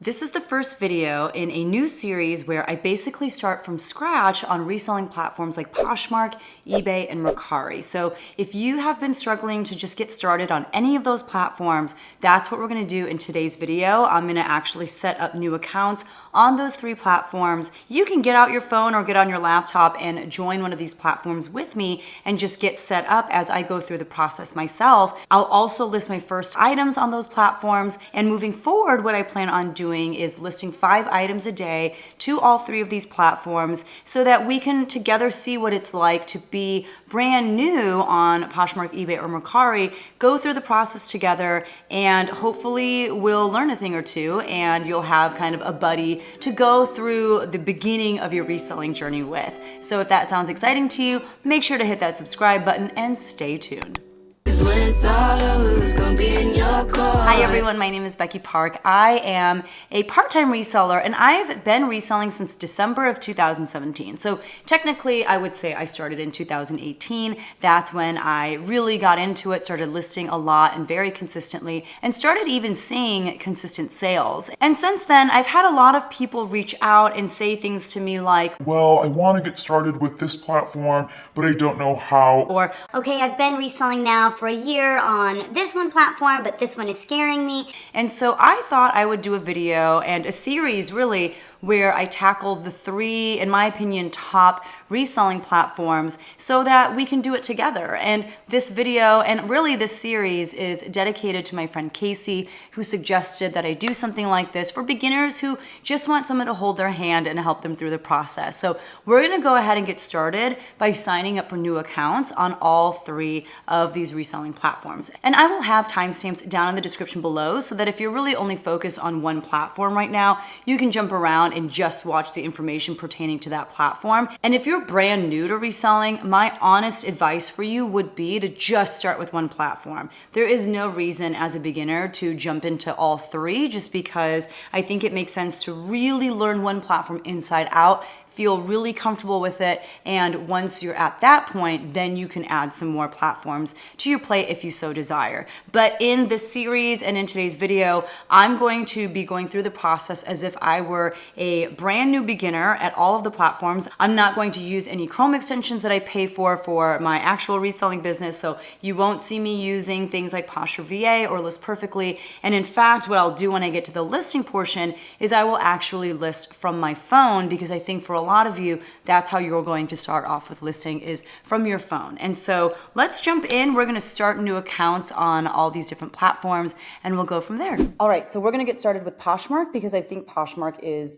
This is the first video in a new series where I basically start from scratch on reselling platforms like Poshmark, eBay, and Mercari. So if you have been struggling to just get started on any of those platforms, that's what we're gonna do in today's video. I'm gonna actually set up new accounts on those three platforms. You can get out your phone or get on your laptop and join one of these platforms with me and just get set up as I go through the process myself. I'll also list my first items on those platforms, and moving forward, what I plan on doing is listing 5 items a day to all 3 of these platforms so that we can together see what it's like to be brand new on Poshmark, eBay, or Mercari, go through the process together, and hopefully we'll learn a thing or two and you'll have kind of a buddy to go through the beginning of your reselling journey with. So if that sounds exciting to you, make sure to hit that subscribe button and stay tuned. Hi everyone, my name is Becky Park. I am a part-time reseller and I've been reselling since December of 2017. So technically I would say I started in 2018. That's when I really got into it, started listing a lot and very consistently, and started even seeing consistent sales. And since then I've had a lot of people reach out and say things to me like, well, I want to get started with this platform, but I don't know how. Or, okay, I've been reselling now for a year on this one platform, but this one is scaring me. And so I thought I would do a video and a series really where I tackled the 3, in my opinion, top reselling platforms so that we can do it together. And this video and really this series is dedicated to my friend Casey, who suggested that I do something like this for beginners who just want someone to hold their hand and help them through the process. So we're gonna go ahead and get started by signing up for new accounts on all 3 of these reselling platforms. And I will have timestamps down in the description below so that if you're really only focused on one platform right now, you can jump around and just watch the information pertaining to that platform. And if you're brand new to reselling, my honest advice for you would be to just start with one platform. There is no reason as a beginner to jump into all 3 just because I think it makes sense to really learn one platform inside out, feel really comfortable with it, and once you're at that point, then you can add some more platforms to your plate if you so desire. But in this series and in today's video, I'm going to be going through the process as if I were a brand new beginner at all of the platforms. I'm not going to use any Chrome extensions that I pay for my actual reselling business, so you won't see me using things like Posture VA or List Perfectly. And in fact, what I'll do when I get to the listing portion is I will actually list from my phone, because I think for a lot of you, that's how you're going to start off with listing, is from your phone. And so let's jump in. We're going to start new accounts on all these different platforms and we'll go from there. All right, so we're going to get started with Poshmark because I think Poshmark is,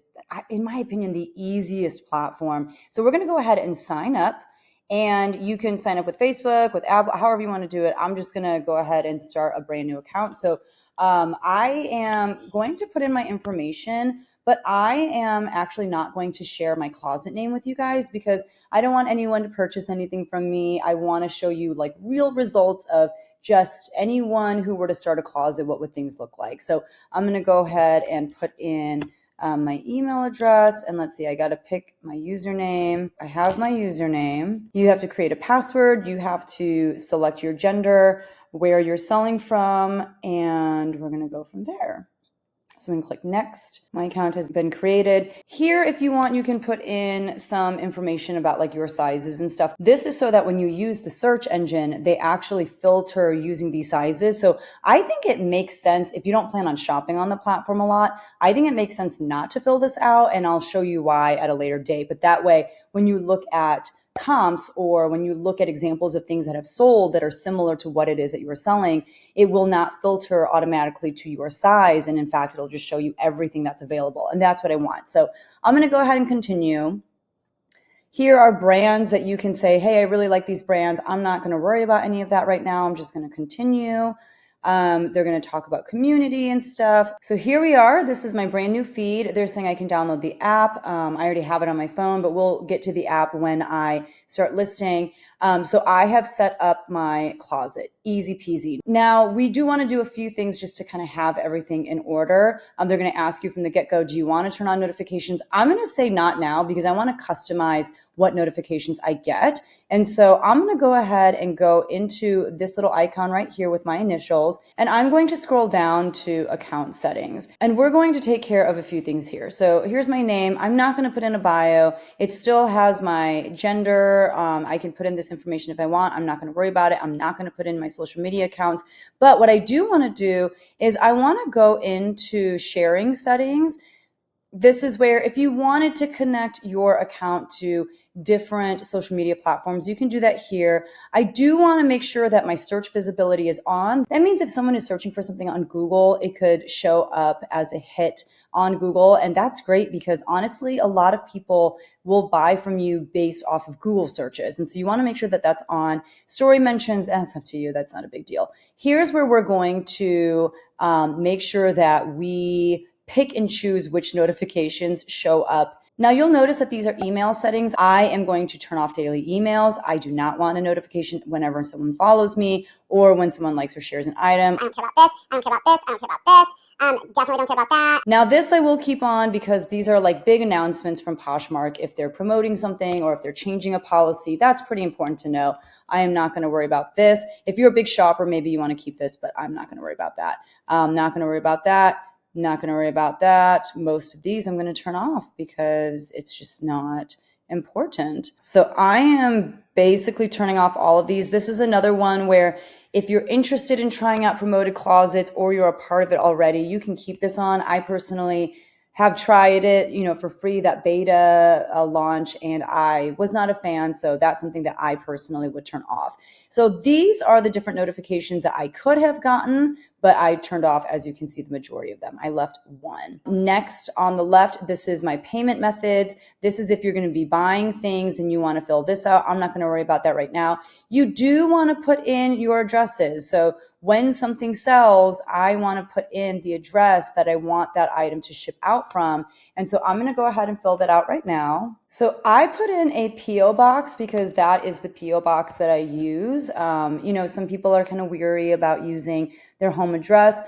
in my opinion, the easiest platform. So we're going to go ahead and sign up, and you can sign up with Facebook, with Apple, however you want to do it. I'm just going to go ahead and start a brand new account. So I am going to put in my information, but I am actually not going to share my closet name with you guys because I don't want anyone to purchase anything from me. I want to show you like real results of just anyone who were to start a closet, what would things look like. So I'm going to go ahead and put in my email address, and let's see, I got to pick my username. I have my username. You have to create a password. You have to select your gender, where you're selling from, and we're going to go from there. So I'm going to click next. My account has been created. Here, if you want, you can put in some information about like your sizes and stuff. This is so that when you use the search engine, they actually filter using these sizes. So I think it makes sense if you don't plan on shopping on the platform a lot. I think it makes sense not to fill this out, and I'll show you why at a later date. But that way, when you look at comps or when you look at examples of things that have sold that are similar to what it is that you are selling, it will not filter automatically to your size. And in fact, it'll just show you everything that's available. And that's what I want. So I'm going to go ahead and continue. Here are brands that you can say, hey, I really like these brands. I'm not going to worry about any of that right now. I'm just going to continue. They're going to talk about community and stuff. So here we are. This is my brand new feed. They're saying I can download the app. I already have it on my phone, but we'll get to the app when I start listing. So I have set up my closet, easy peasy. Now we do want to do a few things just to kind of have everything in order. They're going to ask you from the get-go, do you want to turn on notifications? I'm going to say not now because I want to customize what notifications I get. And so I'm going to go ahead and go into this little icon right here with my initials, and I'm going to scroll down to account settings, and we're going to take care of a few things here. So here's my name. I'm not going to put in a bio. It still has my gender. I can put in this information if I want. I'm not going to worry about it. I'm not going to put in my social media accounts. But what I do want to do is I want to go into sharing settings. This is where if you wanted to connect your account to different social media platforms, you can do that here. I do want to make sure that my search visibility is on. That means if someone is searching for something on Google, it could show up as a hit on Google. And that's great because honestly, a lot of people will buy from you based off of Google searches. And so you want to make sure that that's on. Story mentions, it's up to you. That's not a big deal. Here's where we're going to make sure that we pick and choose which notifications show up. Now you'll notice that these are email settings. I am going to turn off daily emails. I do not want a notification whenever someone follows me or when someone likes or shares an item. I don't care about this. I don't care about this. I don't care about this. Definitely don't care about that. Now this I will keep on because these are like big announcements from Poshmark. If they're promoting something or if they're changing a policy, that's pretty important to know. I am not going to worry about this. If you're a big shopper, maybe you want to keep this, but I'm not going to worry about that. I'm not going to worry about that. Not going to worry about that. Most of these I'm going to turn off because it's just not important. So I am basically turning off all of these. This is another one where if you're interested in trying out promoted closets or you're a part of it already, you can keep this on. I personally have tried it, for free, that beta launch, and I was not a fan. So that's something that I personally would turn off. So these are the different notifications that I could have gotten, but I turned off, as you can see, the majority of them. I left one. Next on the left, this is my payment methods. This is if you're going to be buying things and you want to fill this out. I'm not going to worry about that right now. You do want to put in your addresses. So when something sells, I want to put in the address that I want that item to ship out from. And so I'm going to go ahead and fill that out right now. So I put in a P.O. box because that is the P.O. box that I use. Some people are kind of weary about using their home address.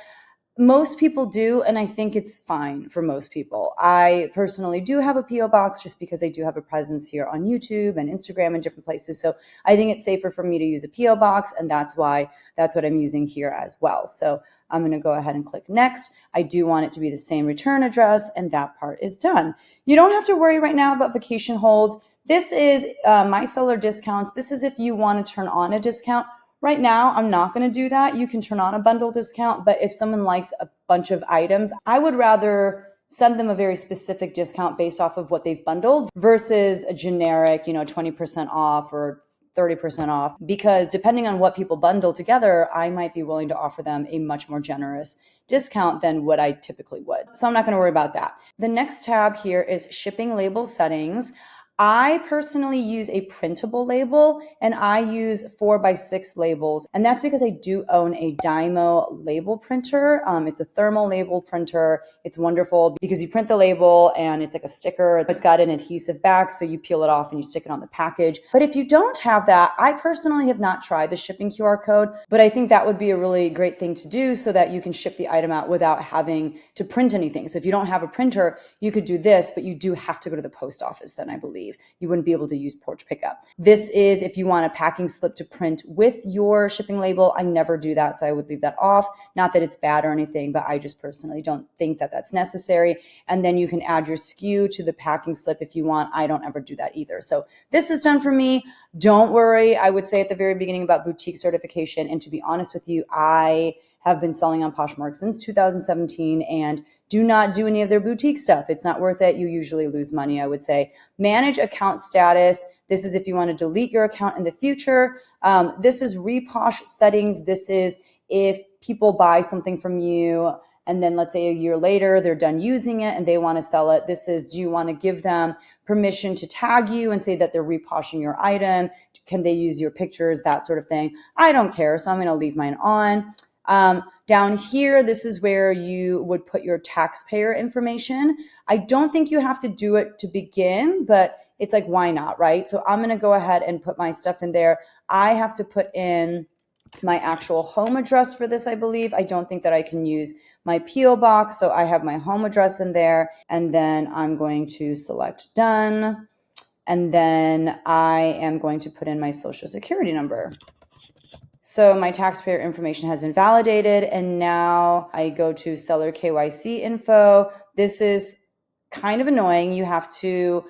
Most people do, and I think it's fine for most people. I personally do have a P.O. box just because I do have a presence here on YouTube and Instagram and different places. So I think it's safer for me to use a P.O. box, and that's what I'm using here as well. So I'm going to go ahead and click next. I do want it to be the same return address, and that part is done. You don't have to worry right now about vacation holds. This is my seller discounts. This is if you want to turn on a discount. Right now, I'm not going to do that. You can turn on a bundle discount, but if someone likes a bunch of items, I would rather send them a very specific discount based off of what they've bundled versus a generic, 20% off or 30% off, because depending on what people bundle together, I might be willing to offer them a much more generous discount than what I typically would. So I'm not going to worry about that. The next tab here is shipping label settings. I personally use a printable label, and I use 4x6 labels. And that's because I do own a Dymo label printer. It's a thermal label printer. It's wonderful because you print the label and it's like a sticker. It's got an adhesive back, so you peel it off and you stick it on the package. But if you don't have that, I personally have not tried the shipping QR code, but I think that would be a really great thing to do so that you can ship the item out without having to print anything. So if you don't have a printer, you could do this, but you do have to go to the post office then, I believe. You wouldn't be able to use porch pickup. This is if you want a packing slip to print with your shipping label. I never do that, so I would leave that off. Not that it's bad or anything, but I just personally don't think that that's necessary. And then you can add your SKU to the packing slip if you want. I don't ever do that either. So this is done for me. Don't worry, I would say at the very beginning about boutique certification. And to be honest with you, I have been selling on Poshmark since 2017 and do not do any of their boutique stuff. It's not worth it. You usually lose money, I would say. Manage account status. This is if you want to delete your account in the future. This is reposh settings. This is if people buy something from you and then let's say a year later, they're done using it and they want to sell it. This is, do you want to give them permission to tag you and say that they're reposhing your item? Can they use your pictures? That sort of thing. I don't care. So I'm going to leave mine on. Down here, this is where you would put your taxpayer information. I don't think you have to do it to begin, but it's like, why not, right? So I'm going to go ahead and put my stuff in there. I have to put in my actual home address for this, I believe. I don't think that I can use my P.O. box, so I have my home address in there, and then I'm going to select done. And then I am going to put in my social security number. So my taxpayer information has been validated, and now I go to seller KYC info. This is kind of annoying. You have to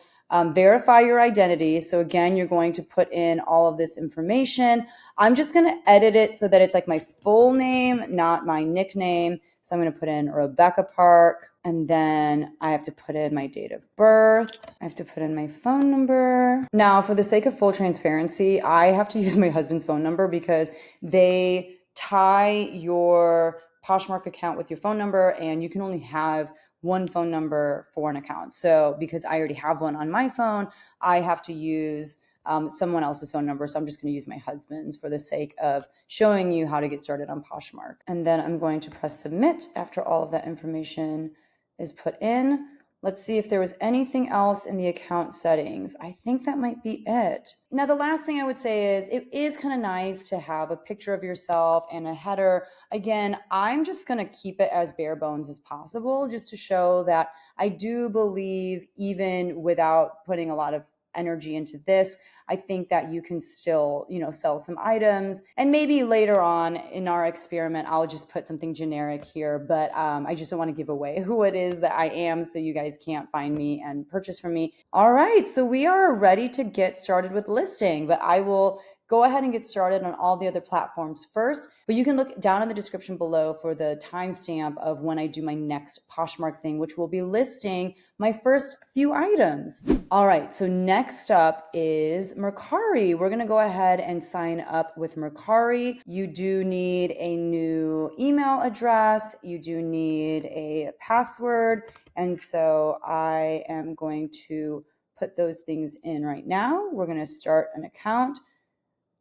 verify your identity. So again, you're going to put in all of this information. I'm just going to edit it so that it's like my full name, not my nickname. So I'm going to put in Rebecca Park, and then I have to put in my date of birth. I have to put in my phone number. Now, for the sake of full transparency, I have to use my husband's phone number because they tie your Poshmark account with your phone number, and you can only have one phone number for an account. So because I already have one on my phone, I have to use someone else's phone number. So I'm just going to use my husband's for the sake of showing you how to get started on Poshmark. And then I'm going to press submit after all of that information is put in. Let's see if there was anything else in the account settings. I think that might be it. Now, the last thing I would say is it is kind of nice to have a picture of yourself and a header. Again, I'm just going to keep it as bare bones as possible just to show that I do believe, even without putting a lot of energy into this, I think that you can still, sell some items. And maybe later on in our experiment, I'll just put something generic here, but I just don't want to give away who it is that I am so you guys can't find me and purchase from me. All right, so we are ready to get started with listing, but I will go ahead and get started on all the other platforms first, but you can look down in the description below for the timestamp of when I do my next Poshmark thing, which will be listing my first few items. All right, so next up is Mercari. We're gonna go ahead and sign up with Mercari. You do need a new email address. You do need a password. And so I am going to put those things in right now. We're gonna start an account.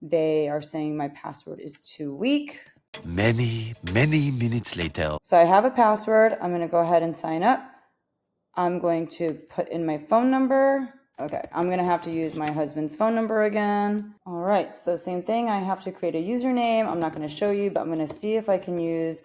They are saying my password is too weak. Many minutes later. So I have a password. I'm going to go ahead and sign up. I'm going to put in my phone number. Okay, I'm going to have to use my husband's phone number again. All right, so same thing. I have to create a username. I'm not going to show you, but I'm going to see if I can use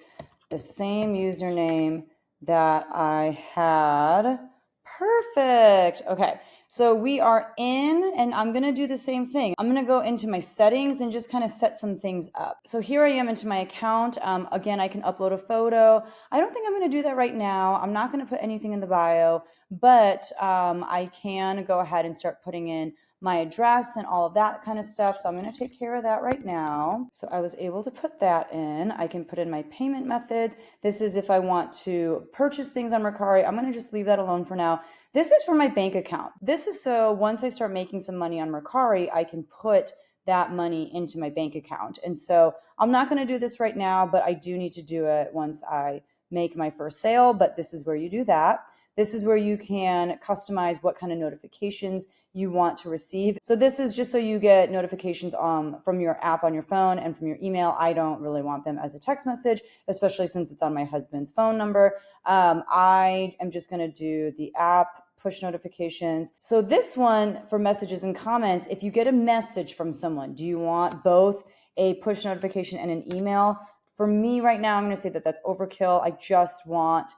the same username that I had. Perfect. Okay. So we are in, and I'm going to do the same thing. I'm going to go into my settings and just kind of set some things up. So here I am into my account. Again, I can upload a photo. I don't think I'm going to do that right now. I'm not going to put anything in the bio, but I can go ahead and start putting in my address and all of that kind of stuff. So I'm going to take care of that right now. So I was able to put that in. I can put in my payment methods. This is if I want to purchase things on Mercari. I'm going to just leave that alone for now. This is for my bank account. This is so once I start making some money on Mercari, I can put that money into my bank account. And so I'm not going to do this right now, but I do need to do it once I make my first sale. But this is where you do that. This is where you can customize what kind of notifications you want to receive. So this is just so you get notifications from your app on your phone and from your email. I don't really want them as a text message, especially since it's on my husband's phone number. I am just going to do the app push notifications. So this one for messages and comments, if you get a message from someone, do you want both a push notification and an email? For me right now, I'm going to say that that's overkill. I just want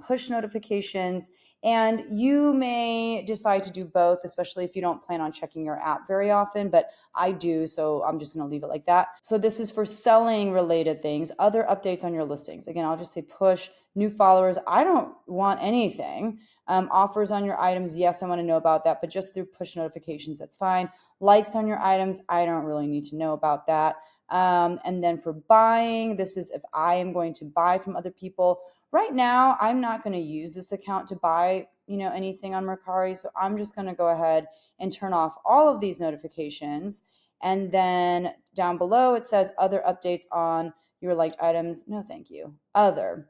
push notifications, and you may decide to do both, especially if you don't plan on checking your app very often, but I do, so I'm just going to leave it like that. So this is for selling related things, other updates on your listings. Again, I'll just say push, new followers. I don't want anything. Offers on your items, yes, I want to know about that, but just through push notifications, that's fine. Likes on your items, I don't really need to know about that. And then for buying, this is if I am going to buy from other people. Right now, I'm not going to use this account to buy, anything on Mercari. So I'm just going to go ahead and turn off all of these notifications. And then down below, it says other updates on your liked items. No, thank you. Other.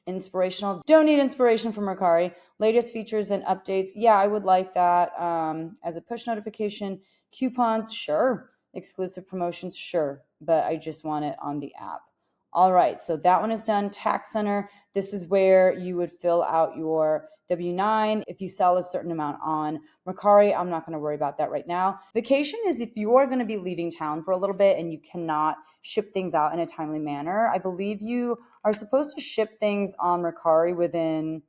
Inspirational. Don't need inspiration from Mercari. Latest features and updates. Yeah, I would like that as a push notification. Coupons, sure. Exclusive promotions, sure. But I just want it on the app. All right, so that one is done. Tax Center, this is where you would fill out your W-9 if you sell a certain amount on Mercari. I'm not going to worry about that right now. Vacation is if you are going to be leaving town for a little bit and you cannot ship things out in a timely manner. I believe you are supposed to ship things on Mercari within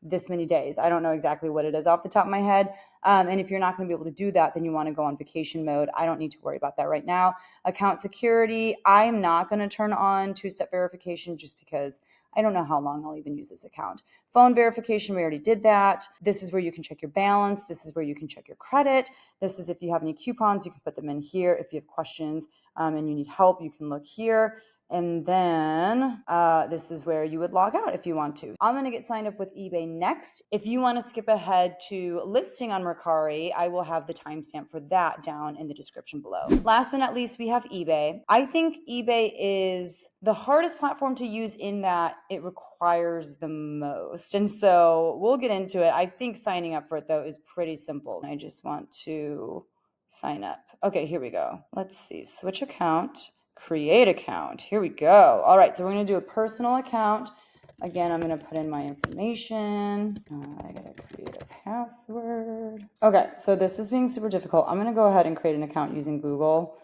this many days. I don't know exactly what it is off the top of my head. And if you're not going to be able to do that, then you want to go on vacation mode. I don't need to worry about that right now. Account security, I am not going to turn on two-step verification just because I don't know how long I'll even use this account. Phone verification, we already did that. This is where you can check your balance. This is where you can check your credit. This is if you have any coupons, you can put them in here. If you have questions and you need help, you can look here. And then this is where you would log out if you want to. I'm going to get signed up with eBay next. If you want to skip ahead to listing on Mercari, I will have the timestamp for that down in the description below. Last but not least, we have eBay. I think eBay is the hardest platform to use in that it requires the most. And so we'll get into it. I think signing up for it, though, is pretty simple. I just want to sign up. Okay, here we go. Let's see. Switch account. Create account. Here we go. All right, so we're going to do a personal account. Again, I'm going to put in my information. I got to create a password. Okay, so this is being super difficult. I'm going to go ahead and create an account using Google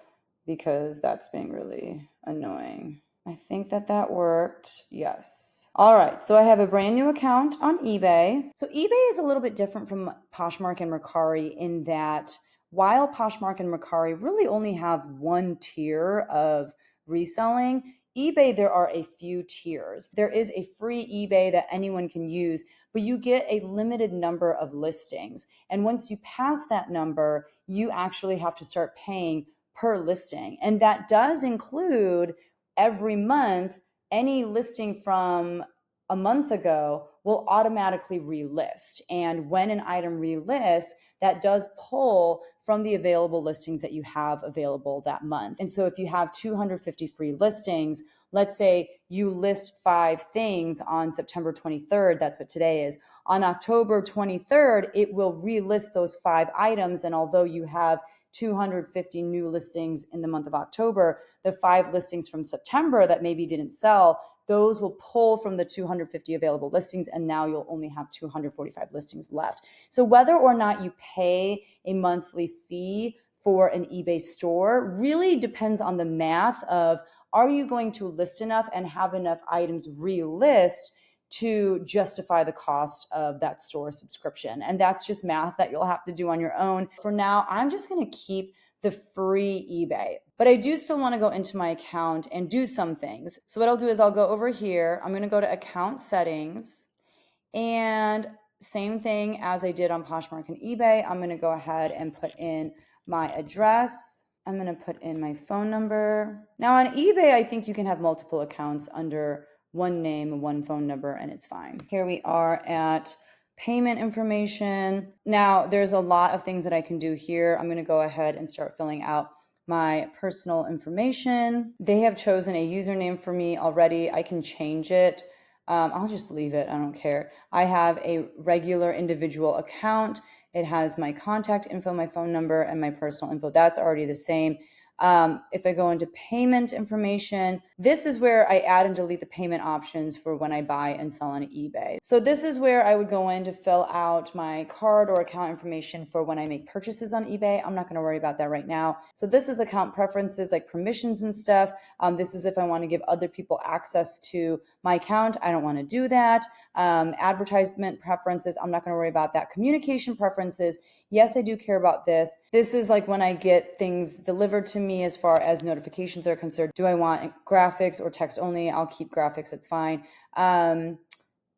because that's being really annoying. I think that worked. Yes. All right, so I have a brand new account on eBay. So eBay is a little bit different from Poshmark and Mercari in that while Poshmark and Mercari really only have one tier of reselling, eBay, there are a few tiers. There is a free eBay that anyone can use, but you get a limited number of listings. And once you pass that number, you actually have to start paying per listing. And that does include every month, any listing from a month ago will automatically relist. And when an item relists, that does pull from the available listings that you have available that month. And so if you have 250 free listings, let's say you list 5 things on September 23rd, that's what today is. On October 23rd, it will relist those 5 items. And although you have 250 new listings in the month of October, the 5 listings from September that maybe didn't sell, those will pull from the 250 available listings, and now you'll only have 245 listings left. So whether or not you pay a monthly fee for an eBay store really depends on the math of, are you going to list enough and have enough items relist to justify the cost of that store subscription? And that's just math that you'll have to do on your own. For now, I'm just going to keep the free eBay, but I do still want to go into my account and do some things. So what I'll do is I'll go over here. I'm going to go to account settings, and same thing as I did on Poshmark and eBay. I'm going to go ahead and put in my address. I'm going to put in my phone number. Now on eBay, I think you can have multiple accounts under one name and one phone number, and it's fine. Here we are at payment information. Now there's a lot of things that I can do here. I'm going to go ahead and start filling out my personal information. They have chosen a username for me already. I can change it. I'll just leave it. I don't care. I have a regular individual account. It has my contact info, my phone number, and my personal info. That's already the same. If I go into payment information, this is where I add and delete the payment options for when I buy and sell on eBay. So this is where I would go in to fill out my card or account information for when I make purchases on eBay. I'm not going to worry about that right now. So this is account preferences, like permissions and stuff. This is if I want to give other people access to my account. I don't want to do that. Advertisement preferences, I'm not going to worry about that. Communication preferences, yes, I do care about this. This is like when I get things delivered to me as far as notifications are concerned. Do I want graphics or text only? I'll keep graphics, it's fine.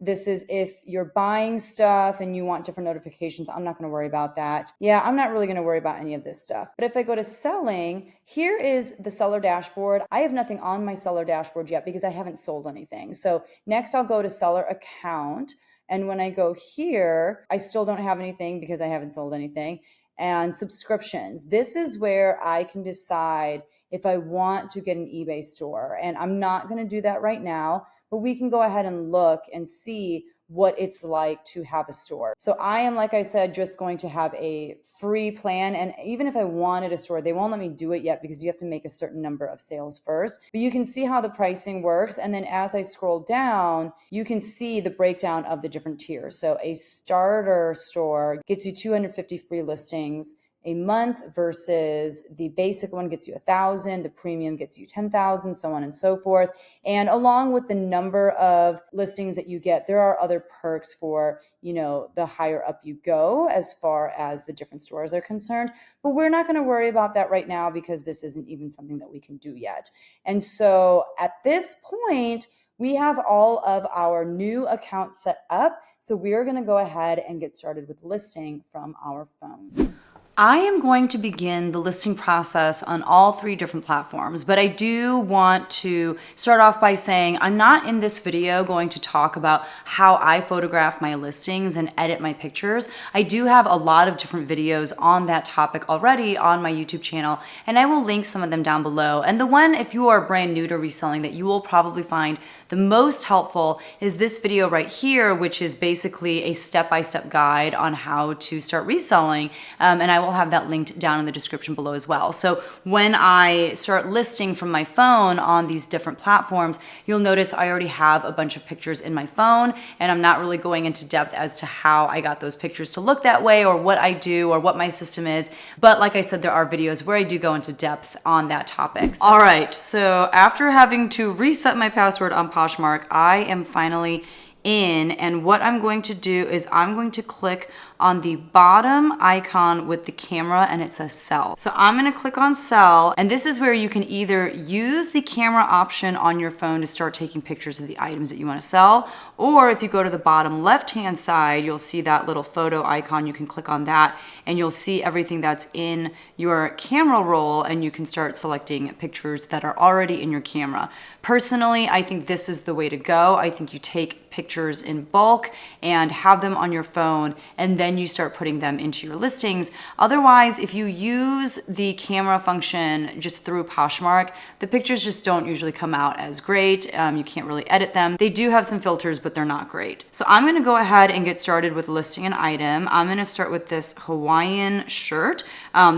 This is if you're buying stuff and you want different notifications. I'm not going to worry about that. Yeah, I'm not really going to worry about any of this stuff. But if I go to selling, here is the seller dashboard. I have nothing on my seller dashboard yet because I haven't sold anything. So next I'll go to seller account. And when I go here, I still don't have anything because I haven't sold anything. And subscriptions. This is where I can decide if I want to get an eBay store. And I'm not going to do that right now, but we can go ahead and look and see what it's like to have a store. So I am, like I said, just going to have a free plan. And even if I wanted a store, they won't let me do it yet because you have to make a certain number of sales first. But you can see how the pricing works. And then as I scroll down, you can see the breakdown of the different tiers. So a starter store gets you 250 free listings. a month versus the basic one gets you 1,000, the premium gets you 10,000, so on and so forth. And along with the number of listings that you get, there are other perks for, the higher up you go as far as the different stores are concerned. But we're not going to worry about that right now because this isn't even something that we can do yet. And so at this point, we have all of our new accounts set up. So we're going to go ahead and get started with listing from our phones. I am going to begin the listing process on all 3 different platforms, but I do want to start off by saying I'm not in this video going to talk about how I photograph my listings and edit my pictures. I do have a lot of different videos on that topic already on my YouTube channel, and I will link some of them down below. And the one, if you are brand new to reselling, that you will probably find the most helpful is this video right here, which is basically a step-by-step guide on how to start reselling, and I will have that linked down in the description below as well. So when I start listing from my phone on these different platforms, you'll notice I already have a bunch of pictures in my phone, and I'm not really going into depth as to how I got those pictures to look that way or what I do or what my system is. But like I said, there are videos where I do go into depth on that topic. All right, so after having to reset my password on Poshmark, I am finally in, and what I'm going to do is I'm going to click on the bottom icon with the camera and it says sell. So I'm going to click on sell, and this is where you can either use the camera option on your phone to start taking pictures of the items that you want to sell, or if you go to the bottom left hand side, you'll see that little photo icon. You can click on that and you'll see everything that's in your camera roll, and you can start selecting pictures that are already in your camera. Personally, I think this is the way to go. I think you take pictures in bulk and have them on your phone, and then you start putting them into your listings. Otherwise, if you use the camera function just through Poshmark, the pictures just don't usually come out as great. You can't really edit them. They do have some filters, but they're not great. So I'm gonna go ahead and get started with listing an item. I'm gonna start with this Hawaiian shirt.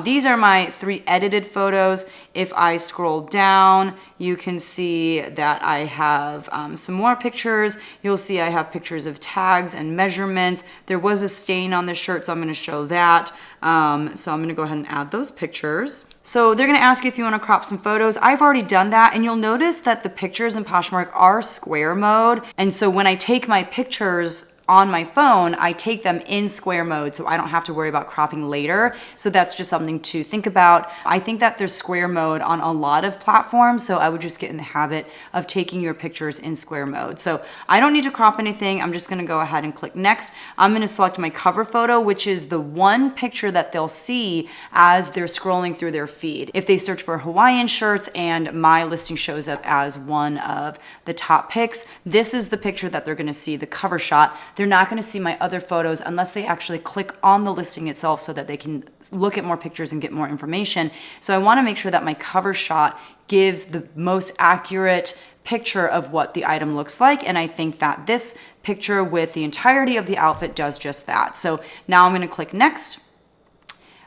These are my 3 edited photos. If I scroll down, you can see that I have some more pictures. You'll see I have pictures of tags and measurements. There was a stain on the shirt, so I'm gonna show that. So I'm gonna go ahead and add those pictures. So they're gonna ask you if you wanna crop some photos. I've already done that, and you'll notice that the pictures in Poshmark are square mode. And so when I take my pictures on my phone, I take them in square mode, so I don't have to worry about cropping later. So that's just something to think about. I think that there's square mode on a lot of platforms, so I would just get in the habit of taking your pictures in square mode. So I don't need to crop anything. I'm just gonna go ahead and click next. I'm gonna select my cover photo, which is the one picture that they'll see as they're scrolling through their feed. If they search for Hawaiian shirts and my listing shows up as one of the top picks, this is the picture that they're gonna see, the cover shot. They're not going to see my other photos unless they actually click on the listing itself so that they can look at more pictures and get more information. So I want to make sure that my cover shot gives the most accurate picture of what the item looks like. And I think that this picture with the entirety of the outfit does just that. So now I'm going to click next.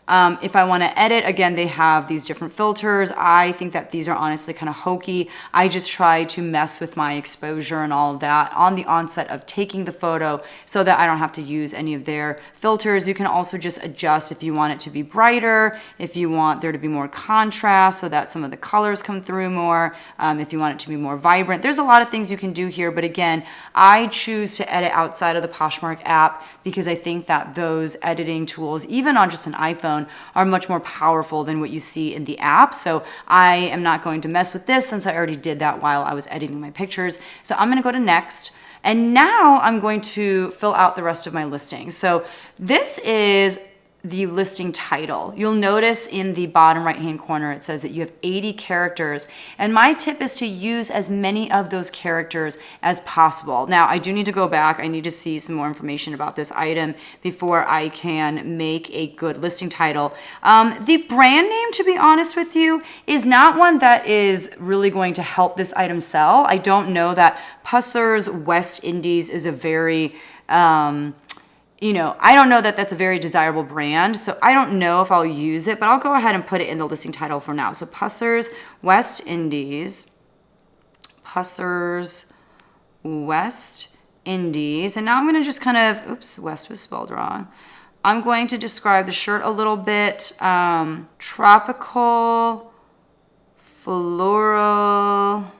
If I want to edit, again, they have these different filters. I think that these are honestly kind of hokey. I just try to mess with my exposure and all of that on the onset of taking the photo so that I don't have to use any of their filters. You can also just adjust if you want it to be brighter, if you want there to be more contrast so that some of the colors come through more, if you want it to be more vibrant. There's a lot of things you can do here, but again, I choose to edit outside of the Poshmark app because I think that those editing tools, even on just an iPhone, are much more powerful than what you see in the app. So I am not going to mess with this since I already did that while I was editing my pictures. So I'm going to go to next. And now I'm going to fill out the rest of my listing. So this is the listing title. You'll notice in the bottom right hand corner it says that you have 80 characters, and my tip is to use as many of those characters as possible. Now I do need to go back. I need to see some more information about this item before I can make a good listing title. The brand name, to be honest with you, is not one that is really going to help this item sell. I don't know that Pusser's West Indies is a very I don't know that that's a very desirable brand, so I don't know if I'll use it, but I'll go ahead and put it in the listing title for now. So Pusser's West Indies, Pusser's West Indies, and now I'm going to just kind of, oops, West was spelled wrong. I'm going to describe the shirt a little bit. Tropical, floral,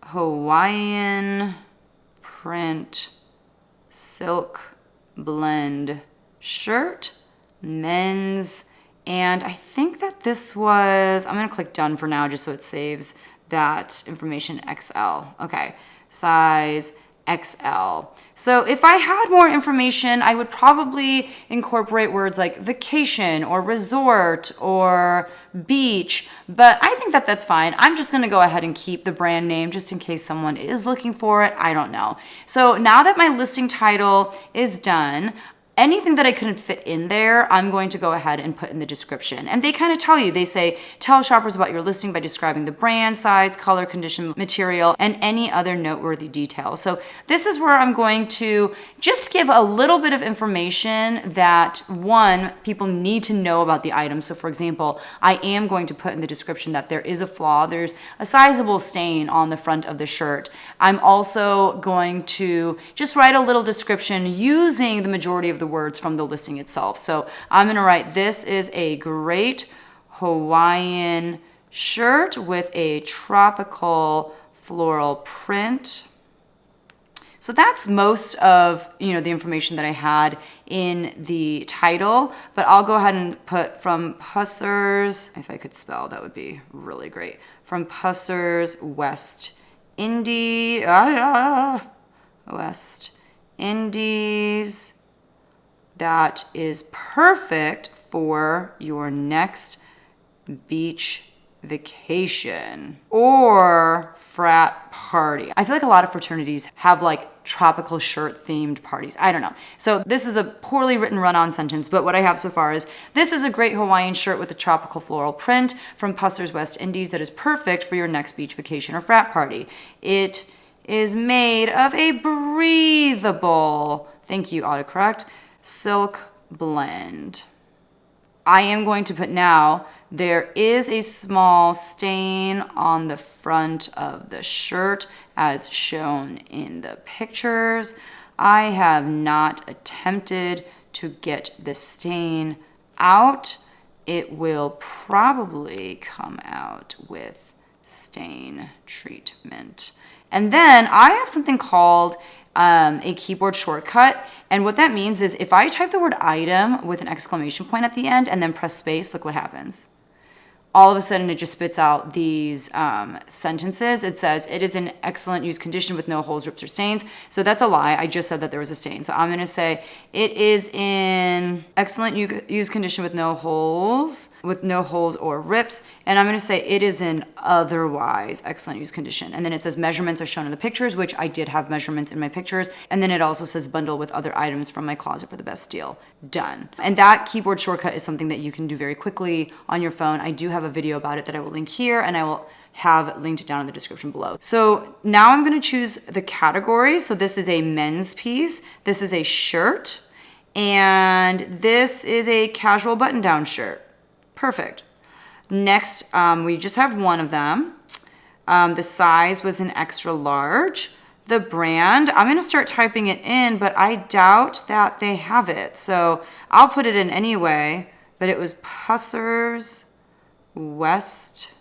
Hawaiian print, silk blend shirt, men's, and I think that this was, I'm gonna click done for now just so it saves that information, XL. Okay, size XL. So if I had more information, I would probably incorporate words like vacation or resort or beach, but I think that that's fine. I'm just gonna go ahead and keep the brand name just in case someone is looking for it. I don't know. So now that my listing title is done, anything that I couldn't fit in there, I'm going to go ahead and put in the description. And they kind of tell you, they say, tell shoppers about your listing by describing the brand, size, color, condition, material, and any other noteworthy details. So this is where I'm going to just give a little bit of information that, one, people need to know about the item. So for example, I am going to put in the description that there is a flaw. There's a sizable stain on the front of the shirt. I'm also going to just write a little description using the majority of the words from the listing itself. So I'm going to write, this is a great Hawaiian shirt with a tropical floral print. So that's most of, the information that I had in the title, but I'll go ahead and put from Pussers, if I could spell, that would be really great. From Pussers, West Indies, West Indies. That is perfect for your next beach vacation or frat party. I feel like a lot of fraternities have like tropical shirt themed parties. I don't know. So this is a poorly written run-on sentence, but what I have so far is, this is a great Hawaiian shirt with a tropical floral print from Pussers, West Indies that is perfect for your next beach vacation or frat party. It is made of a breathable, thank you, autocorrect, silk blend. I am going to put now, there is a small stain on the front of the shirt as shown in the pictures. I have not attempted to get the stain out. It will probably come out with stain treatment. And then I have something called a keyboard shortcut. And what that means is if I type the word item with an exclamation point at the end and then press space, look what happens. All of a sudden it just spits out these sentences. It says, it is in excellent use condition with no holes, rips, or stains. So that's a lie. I just said that there was a stain. So I'm going to say it is in excellent use condition with no holes or rips. And I'm going to say it is in otherwise excellent use condition. And then it says measurements are shown in the pictures, which I did have measurements in my pictures. And then it also says bundle with other items from my closet for the best deal. Done. And that keyboard shortcut is something that you can do very quickly on your phone. I do have a video about it that I will link here, and I will have linked down in the description below. So now I'm going to choose the category. So this is a men's piece, this is a shirt, and this is a casual button-down shirt. Perfect. Next, we just have one of them. The size was an extra large. The brand, I'm going to start typing it in, but I doubt that they have it. So I'll put it in anyway, but it was Pussers, West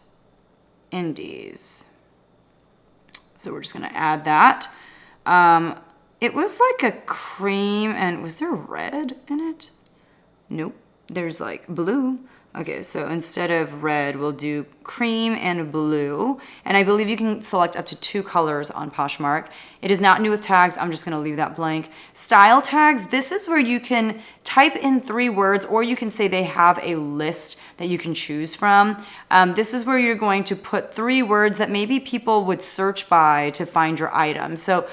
Indies. So we're just going to add that. It was like a cream, and was there red in it? Nope. There's like blue. Okay, so instead of red, we'll do cream and blue. And I believe you can select up to 2 colors on Poshmark. It is not new with tags. I'm just gonna leave that blank. Style tags, this is where you can type in 3 words, or you can say they have a list that you can choose from. This is where you're going to put 3 words that maybe people would search by to find your item. So,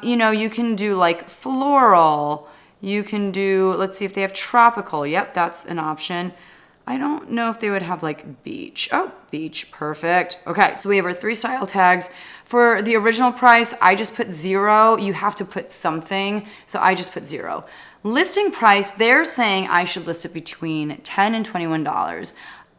you can do like floral. You can do, let's see if they have tropical. Yep, that's an option. I don't know if they would have like beach. Oh, beach, perfect. Okay, so we have our 3 style tags. For the original price, I just put 0. You have to put something, so I just put 0. Listing price, they're saying I should list it between $10 and $21.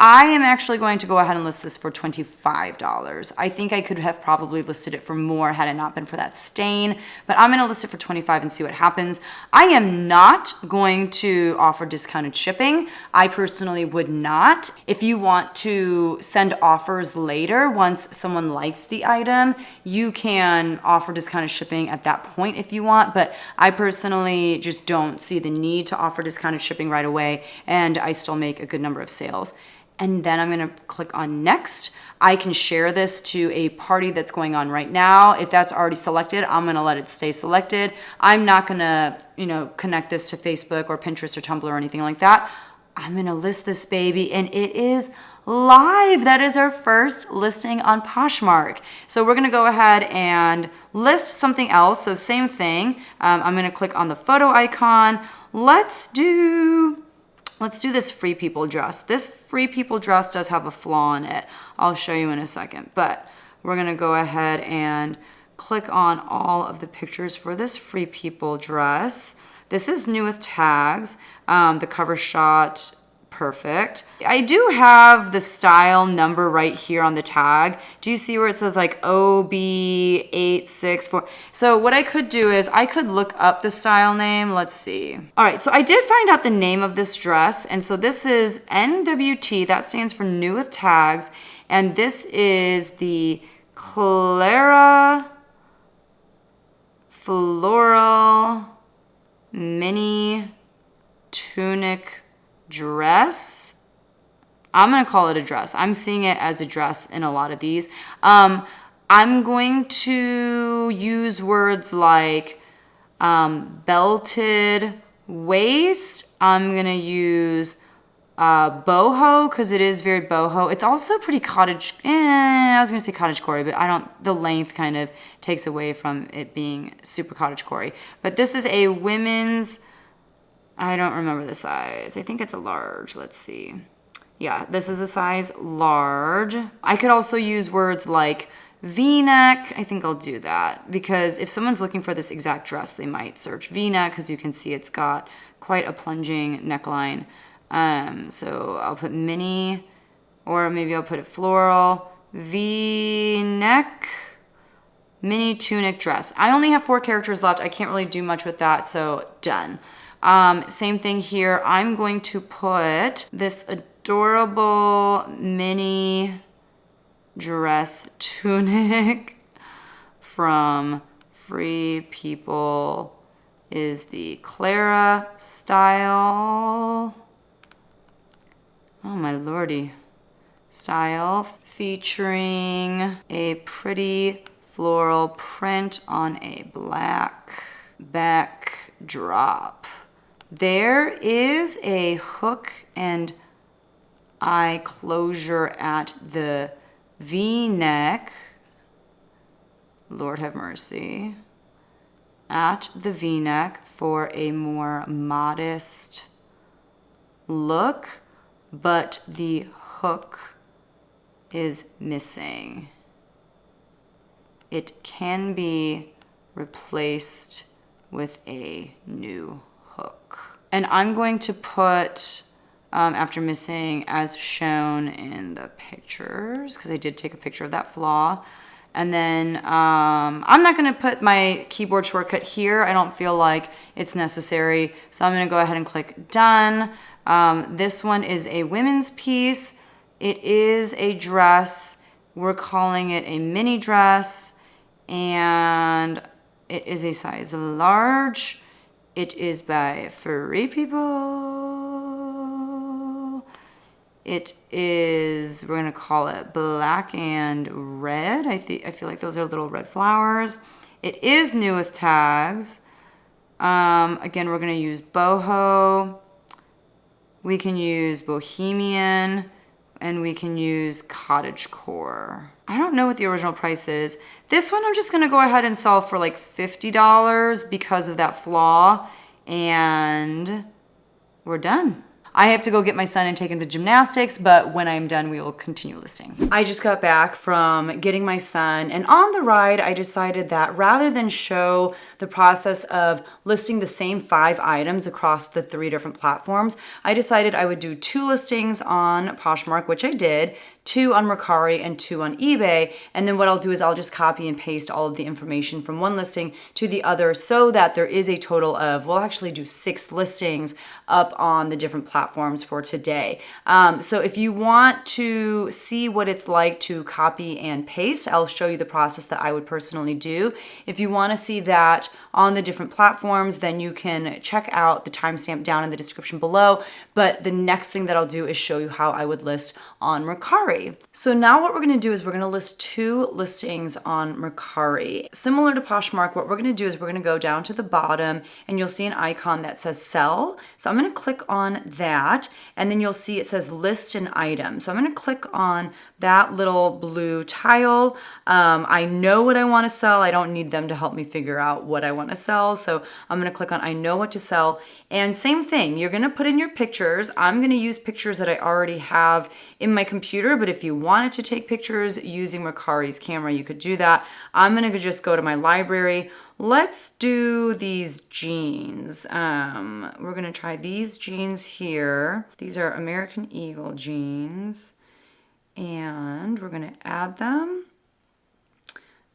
I am actually going to go ahead and list this for $25. I think I could have probably listed it for more had it not been for that stain, but I'm gonna list it for $25 and see what happens. I am not going to offer discounted shipping. I personally would not. If you want to send offers later, once someone likes the item, you can offer discounted shipping at that point if you want, but I personally just don't see the need to offer discounted shipping right away, and I still make a good number of sales. And then I'm gonna click on next. I can share this to a party that's going on right now. If that's already selected, I'm gonna let it stay selected. I'm not gonna, connect this to Facebook or Pinterest or Tumblr or anything like that. I'm gonna list this baby and it is live. That is our first listing on Poshmark. So we're gonna go ahead and list something else. So same thing. I'm gonna click on the photo icon. Let's do this Free People dress. This Free People dress does have a flaw in it. I'll show you in a second, but we're gonna go ahead and click on all of the pictures for this Free People dress. This is new with tags. The cover shot, perfect. I do have the style number right here on the tag. Do you see where it says like OB864? So what I could do is I could look up the style name. Let's see. All right, so I did find out the name of this dress. And so this is NWT, that stands for new with tags. And this is the Clara Floral Mini Tunic dress. I'm gonna call it a dress. I'm seeing it as a dress in a lot of these. I'm going to use words like belted waist. I'm gonna use boho because it is very boho. It's also pretty cottage. I was gonna say cottagecore, but the length kind of takes away from it being super cottagecore. But this is a women's. I don't remember the size. I think it's a large. Let's see. Yeah, this is a size large. I could also use words like V-neck. I think I'll do that because if someone's looking for this exact dress, they might search V-neck because you can see it's got quite a plunging neckline. So I'll put mini, or maybe I'll put it floral, V-neck, mini tunic dress. I only have 4 characters left. I can't really do much with that, so done. Same thing here. I'm going to put this adorable mini dress tunic from Free People is the Clara style. Oh my lordy. Style featuring a pretty floral print on a black backdrop. There is a hook and eye closure at the V-neck. Lord have mercy. At the V-neck for a more modest look, but the hook is missing. It can be replaced with a new hook. And I'm going to put, after missing, as shown in the pictures, because I did take a picture of that flaw. And then I'm not gonna put my keyboard shortcut here. I don't feel like it's necessary. So I'm gonna go ahead and click done. This one is a women's piece. It is a dress. We're calling it a mini dress. And it is a size large. It is by Free People. It is, we're gonna call it black and red. I feel like those are little red flowers. It is new with tags. Again, we're gonna use boho. We can use bohemian, and we can use cottagecore. I don't know what the original price is. This one I'm just gonna go ahead and sell for like $50 because of that flaw, and we're done. I have to go get my son and take him to gymnastics, but when I'm done, we will continue listing. I just got back from getting my son, and on the ride, I decided that rather than show the process of listing the same 5 items across the 3 different platforms, I decided I would do 2 listings on Poshmark, which I did, 2 on Mercari and 2 on eBay. And then what I'll do is I'll just copy and paste all of the information from one listing to the other so that there is a total of, we'll actually do 6 listings up on the different platforms for today. So if you want to see what it's like to copy and paste, I'll show you the process that I would personally do. If you want to see that on the different platforms, then you can check out the timestamp down in the description below. But the next thing that I'll do is show you how I would list on Mercari. So now what we're going to do is we're going to list 2 listings on Mercari. Similar to Poshmark, what we're going to do is we're going to go down to the bottom and you'll see an icon that says sell. So I'm going to click on that, and then you'll see it says list an item. So I'm going to click on that little blue tile. I know what I want to sell. I don't need them to help me figure out what I want to sell. So I'm going to click on I know what to sell. And same thing, you're going to put in your pictures. I'm going to use pictures that I already have in my computer, but if you wanted to take pictures using Mercari's camera, you could do that. I'm going to just go to my library. Let's do these jeans. We're going to try these jeans here. These are American Eagle jeans, and we're going to add them.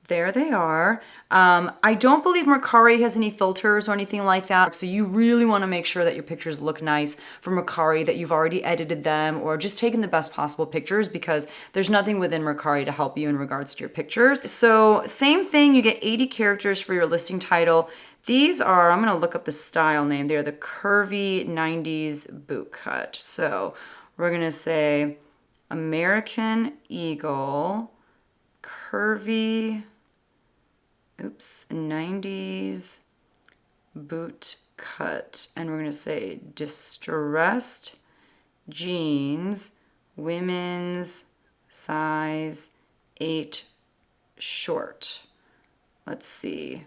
There they are. I don't believe Mercari has any filters or anything like that. So you really want to make sure that your pictures look nice for Mercari, that you've already edited them or just taken the best possible pictures, because there's nothing within Mercari to help you in regards to your pictures. So same thing, you get 80 characters for your listing title. These are, I'm going to look up the style name. They're the curvy 90s boot cut. So we're going to say American Eagle curvy 90s boot cut, and we're going to say distressed jeans, women's size 8 short. Let's see.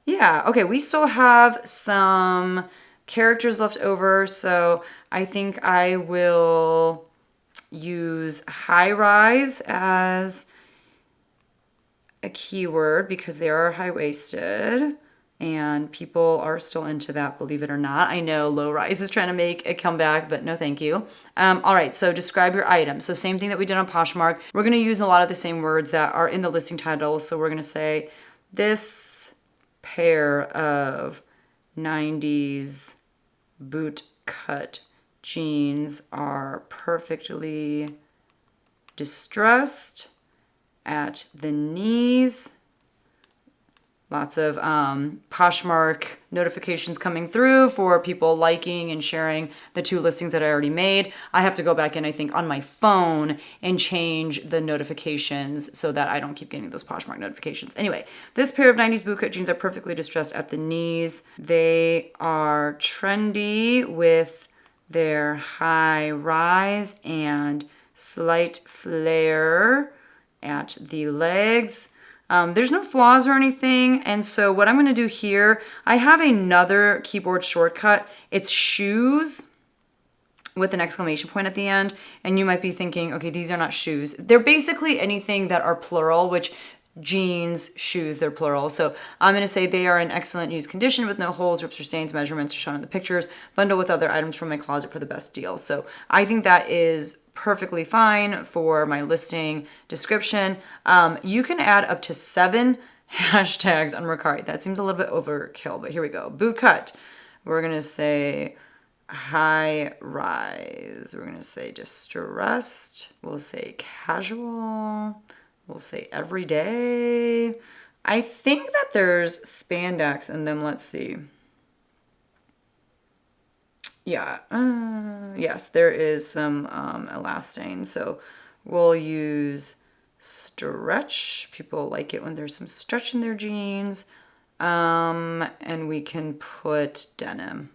Yeah, okay, we still have some characters left over, so I think I will use high rise as a keyword because they are high-waisted and people are still into that, believe it or not. I know low rise is trying to make a comeback, but no thank you. All right, so describe your item. So same thing that we did on Poshmark. We're going to use a lot of the same words that are in the listing title. So we're going to say this pair of 90s boot cut jeans are perfectly distressed at the knees. Lots of Poshmark notifications coming through for people liking and sharing the 2 listings that I already made. I have to go back in, I think, on my phone and change the notifications so that I don't keep getting those Poshmark notifications. Anyway, this pair of 90s bootcut jeans are perfectly distressed at the knees. They are trendy with their high rise and slight flare at the legs. There's no flaws or anything, and so what I'm going to do here, I have another keyboard shortcut. It's shoes with an exclamation point at the end, and you might be thinking, okay, these are not shoes. They're basically anything that are plural, which jeans, shoes, they're plural. So I'm going to say they are in excellent used condition with no holes, rips, or stains. Measurements are shown in the pictures. Bundle with other items from my closet for the best deal. So I think that is perfectly fine for my listing description. You can add up to 7 hashtags on Mercari. That seems a little bit overkill, but here we go. Boot cut. We're going to say high rise. We're going to say distressed. We'll say casual. We'll say everyday. I think that there's spandex in them. Let's see. Yeah, yes, there is some elastane. So we'll use stretch. People like it when there's some stretch in their jeans. And we can put denim.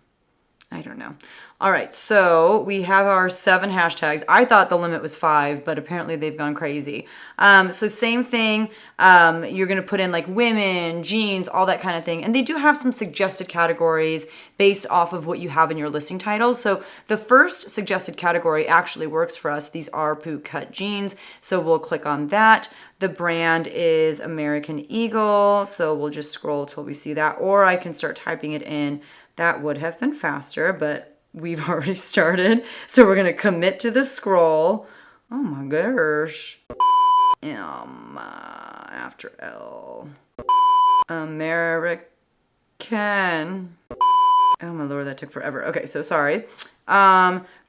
I don't know. All right, so we have our 7 hashtags. I thought the limit was 5, but apparently they've gone crazy. So same thing, you're gonna put in like women, jeans, all that kind of thing. And they do have some suggested categories based off of what you have in your listing titles. So the first suggested category actually works for us. These are boot cut jeans. So we'll click on that. The brand is American Eagle. So we'll just scroll till we see that, or I can start typing it in. That would have been faster, but we've already started. So we're gonna commit to the scroll. Oh my gosh. After L. American. Oh my lord, that took forever. Okay, so sorry.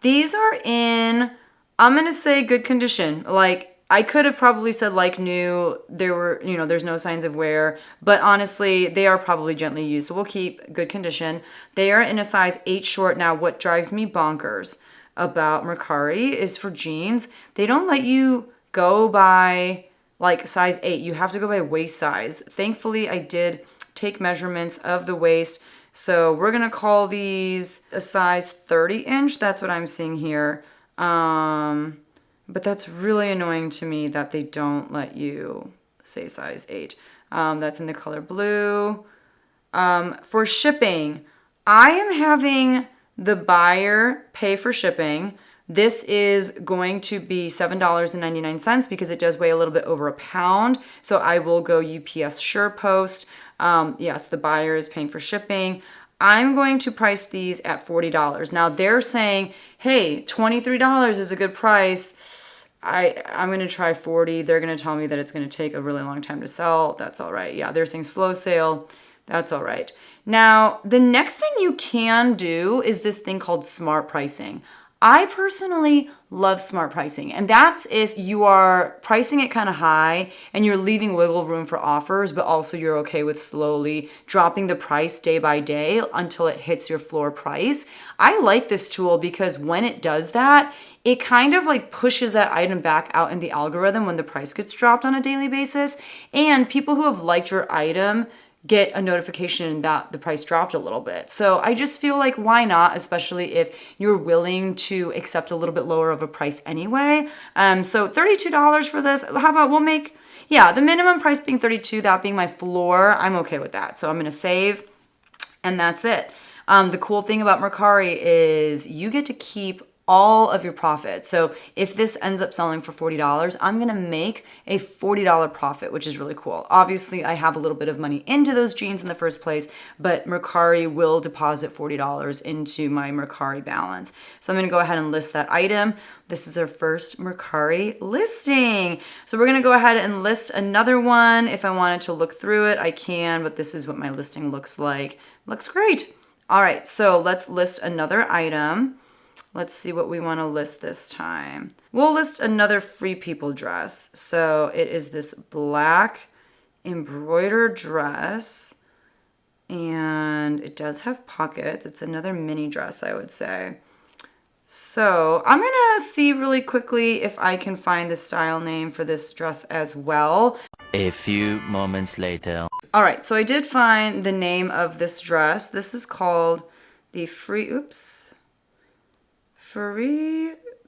These are in, I'm gonna say good condition. Like, I could have probably said like new, there were, there's no signs of wear, but honestly, they are probably gently used. So we'll keep good condition. They are in a size 8 short. Now, what drives me bonkers about Mercari is for jeans, they don't let you go by like size 8. You have to go by waist size. Thankfully, I did take measurements of the waist. So we're gonna call these a size 30 inch. That's what I'm seeing here. But that's really annoying to me that they don't let you say size 8. That's in the color blue. For shipping, I am having the buyer pay for shipping. This is going to be $7.99 because it does weigh a little bit over a pound. So I will go UPS SurePost. Yes, the buyer is paying for shipping. I'm going to price these at $40. Now they're saying, hey, $23 is a good price. I'm going to try 40. They're going to tell me that it's going to take a really long time to sell. That's all right. Yeah, they're saying slow sale. That's all right. Now, the next thing you can do is this thing called smart pricing. I personally love smart pricing, and that's if you are pricing it kind of high and you're leaving wiggle room for offers, but also you're okay with slowly dropping the price day by day until it hits your floor price. I like this tool because when it does that, it kind of like pushes that item back out in the algorithm when the price gets dropped on a daily basis, and people who have liked your item get a notification that the price dropped a little bit. So I just feel like why not, especially if you're willing to accept a little bit lower of a price anyway. So $32 for this. How about we'll make, the minimum price being $32, that being my floor. I'm okay with that. So I'm going to save, and that's it. The cool thing about Mercari is you get to keep all of your profit. So if this ends up selling for $40, I'm gonna make a $40 profit, which is really cool. Obviously, I have a little bit of money into those jeans in the first place, but Mercari will deposit $40 into my Mercari balance. So I'm gonna go ahead and list that item. This is our first Mercari listing. So we're gonna go ahead and list another one. If I wanted to look through it, I can, but this is what my listing looks like. Looks great. All right, so let's list another item. Let's see what we want to list this time. We'll list another Free People dress. So it is this black embroidered dress, and it does have pockets. It's another mini dress, I would say. So I'm gonna see really quickly if I can find the style name for this dress as well. A few moments later. All right, so I did find the name of this dress. This is called the Free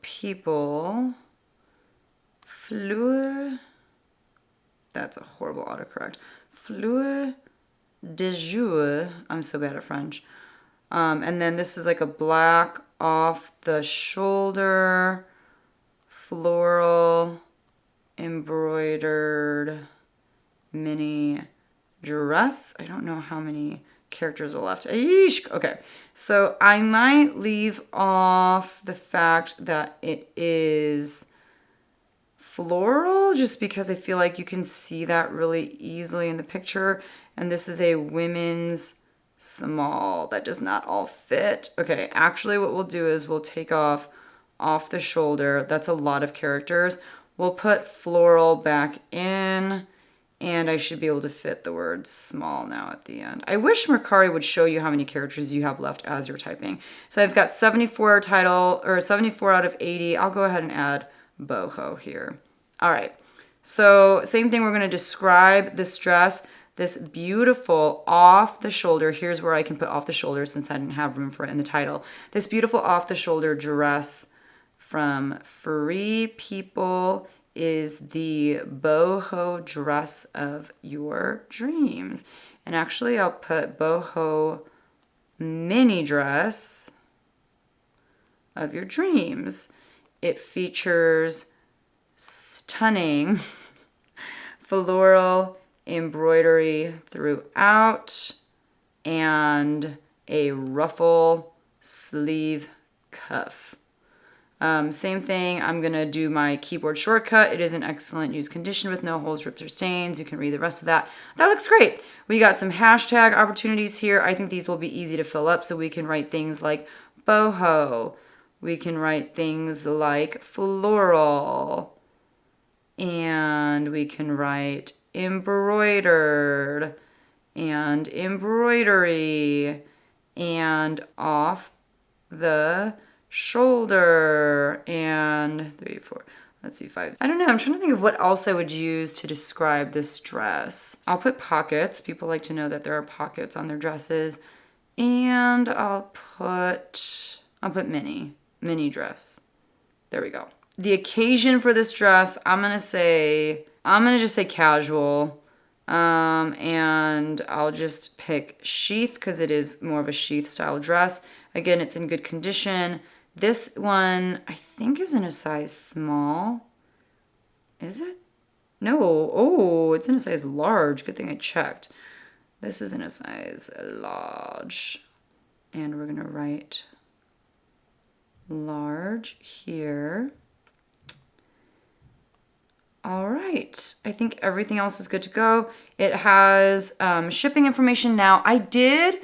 People Fleur. That's a horrible autocorrect. Fleur de jour. I'm so bad at French. And then this is like a black off the shoulder, floral, embroidered mini dress. I don't know how many characters are left. Eesh. Okay, so I might leave off the fact that it is floral just because I feel like you can see that really easily in the picture. And this is a women's small. That does not all fit. Okay, actually what we'll do is we'll take off the shoulder. That's a lot of characters. We'll put floral back in, and I should be able to fit the word small now at the end. I wish Mercari would show you how many characters you have left as you're typing. So I've got 74 out of 80. I'll go ahead and add boho here. All right. So same thing, we're going to describe this dress. this beautiful off the shoulder. Here's where I can put off the shoulder since I didn't have room for it in the title. This beautiful off the shoulder dress from Free People is the boho dress of your dreams. And actually I'll put boho mini dress of your dreams. It features stunning floral embroidery throughout and a ruffle sleeve cuff. Same thing, I'm gonna do my keyboard shortcut. It is an excellent used condition with no holes, rips, or stains. You can read the rest of that. That looks great. We got some hashtag opportunities here. I think these will be easy to fill up, so we can write things like boho. We can write things like floral. And we can write embroidered and embroidery and off the shoulder and 3, 4, let's see, 5. I don't know, I'm trying to think of what else I would use to describe this dress. I'll put pockets. People like to know that there are pockets on their dresses. And I'll put mini dress. There we go. The occasion for this dress, I'm gonna just say casual. And I'll just pick sheath because it is more of a sheath style dress. Again, it's in good condition. This one, I think, is in a size small. Is it? No. Oh, it's in a size large. Good thing I checked. This is in a size large. And we're going to write large here. All right. I think everything else is good to go. It has shipping information now. I did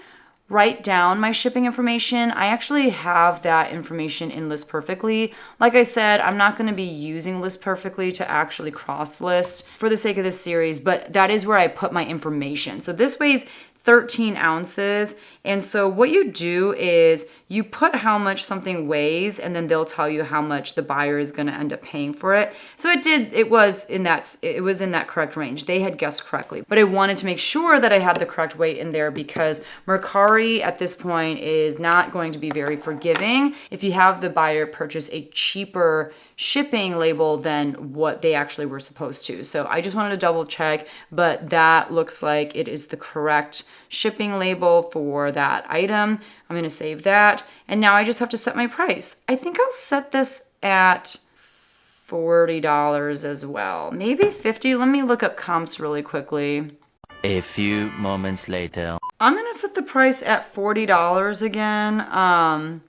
write down my shipping information. I actually have that information in List Perfectly. Like I said, I'm not going to be using List Perfectly to actually cross list for the sake of this series, but that is where I put my information. So this weighs 13 ounces. And so what you do is you put how much something weighs, and then they'll tell you how much the buyer is going to end up paying for it. So it was in that correct range. They had guessed correctly, but I wanted to make sure that I had the correct weight in there because Mercari at this point is not going to be very forgiving if you have the buyer purchase a cheaper shipping label than what they actually were supposed to. So I just wanted to double check, but that looks like it is the correct shipping label for that item. I'm going to save that. And now I just have to set my price. I think I'll set this at $40 as well. Maybe $50. Let me look up comps really quickly. A few moments later. I'm going to set the price at $40 again.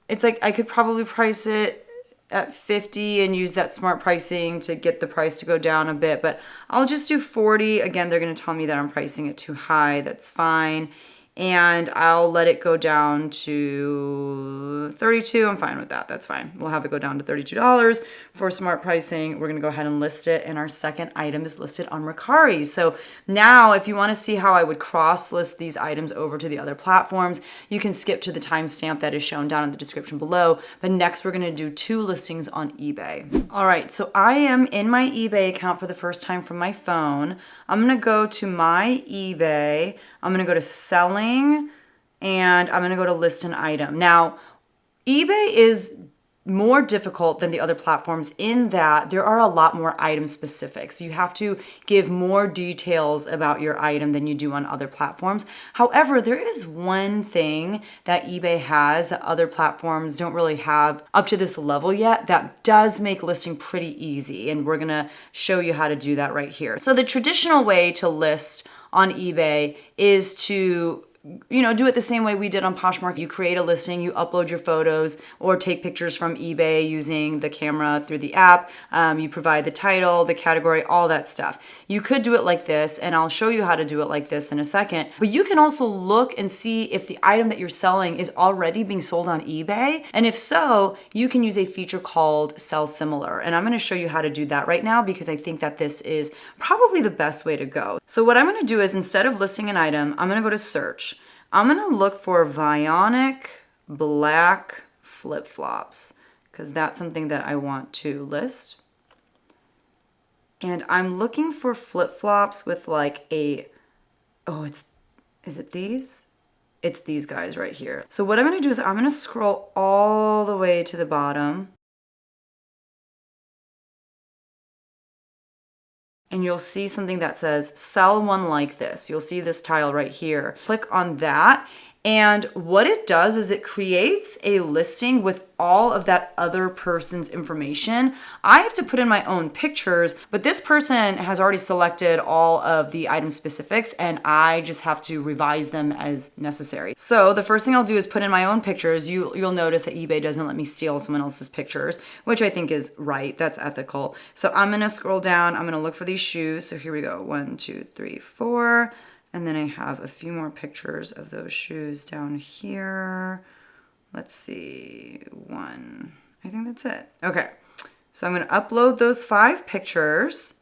It's like I could probably price it at 50 and use that smart pricing to get the price to go down a bit, but I'll just do 40. Again, they're going to tell me that I'm pricing it too high. That's fine. And I'll let it go down to 32. I'm fine with that. That's fine. We'll have it go down to $32 for smart pricing. We're going to go ahead and list it. And our second item is listed on Mercari. So now if you want to see how I would cross list these items over to the other platforms, you can skip to the timestamp that is shown down in the description below. But next we're going to do 2 listings on eBay. All right. So I am in my eBay account for the first time from my phone. I'm going to go to my eBay. I'm going to go to selling, and I'm going to go to list an item. Now, eBay is more difficult than the other platforms in that there are a lot more item specifics. You have to give more details about your item than you do on other platforms. However, there is one thing that eBay has that other platforms don't really have up to this level yet that does make listing pretty easy. And we're going to show you how to do that right here. So the traditional way to list on eBay is to do it the same way we did on Poshmark. You create a listing, you upload your photos or take pictures from eBay using the camera through the app. You provide the title, the category, all that stuff. You could do it like this, and I'll show you how to do it like this in a second. But you can also look and see if the item that you're selling is already being sold on eBay. And if so, you can use a feature called Sell Similar. And I'm going to show you how to do that right now because I think that this is probably the best way to go. So what I'm going to do is instead of listing an item, I'm going to go to search. I'm going to look for Vionic black flip-flops because that's something that I want to list. And I'm looking for flip-flops with like a Oh, is it these? It's these guys right here. So what I'm gonna do is I'm gonna scroll all the way to the bottom. And you'll see something that says sell one like this. You'll see this tile right here. Click on that. And what it does is it creates a listing with all of that other person's information. I have to put in my own pictures, but this person has already selected all of the item specifics and I just have to revise them as necessary. So the first thing I'll do is put in my own pictures. You'll notice that eBay doesn't let me steal someone else's pictures, which I think is right. That's ethical. So I'm gonna scroll down. I'm gonna look for these shoes. So here we go. 1, 2, 3, 4. And then I have a few more pictures of those shoes down here. Let's see, 1. I think that's it. Okay, so I'm gonna upload those 5 pictures.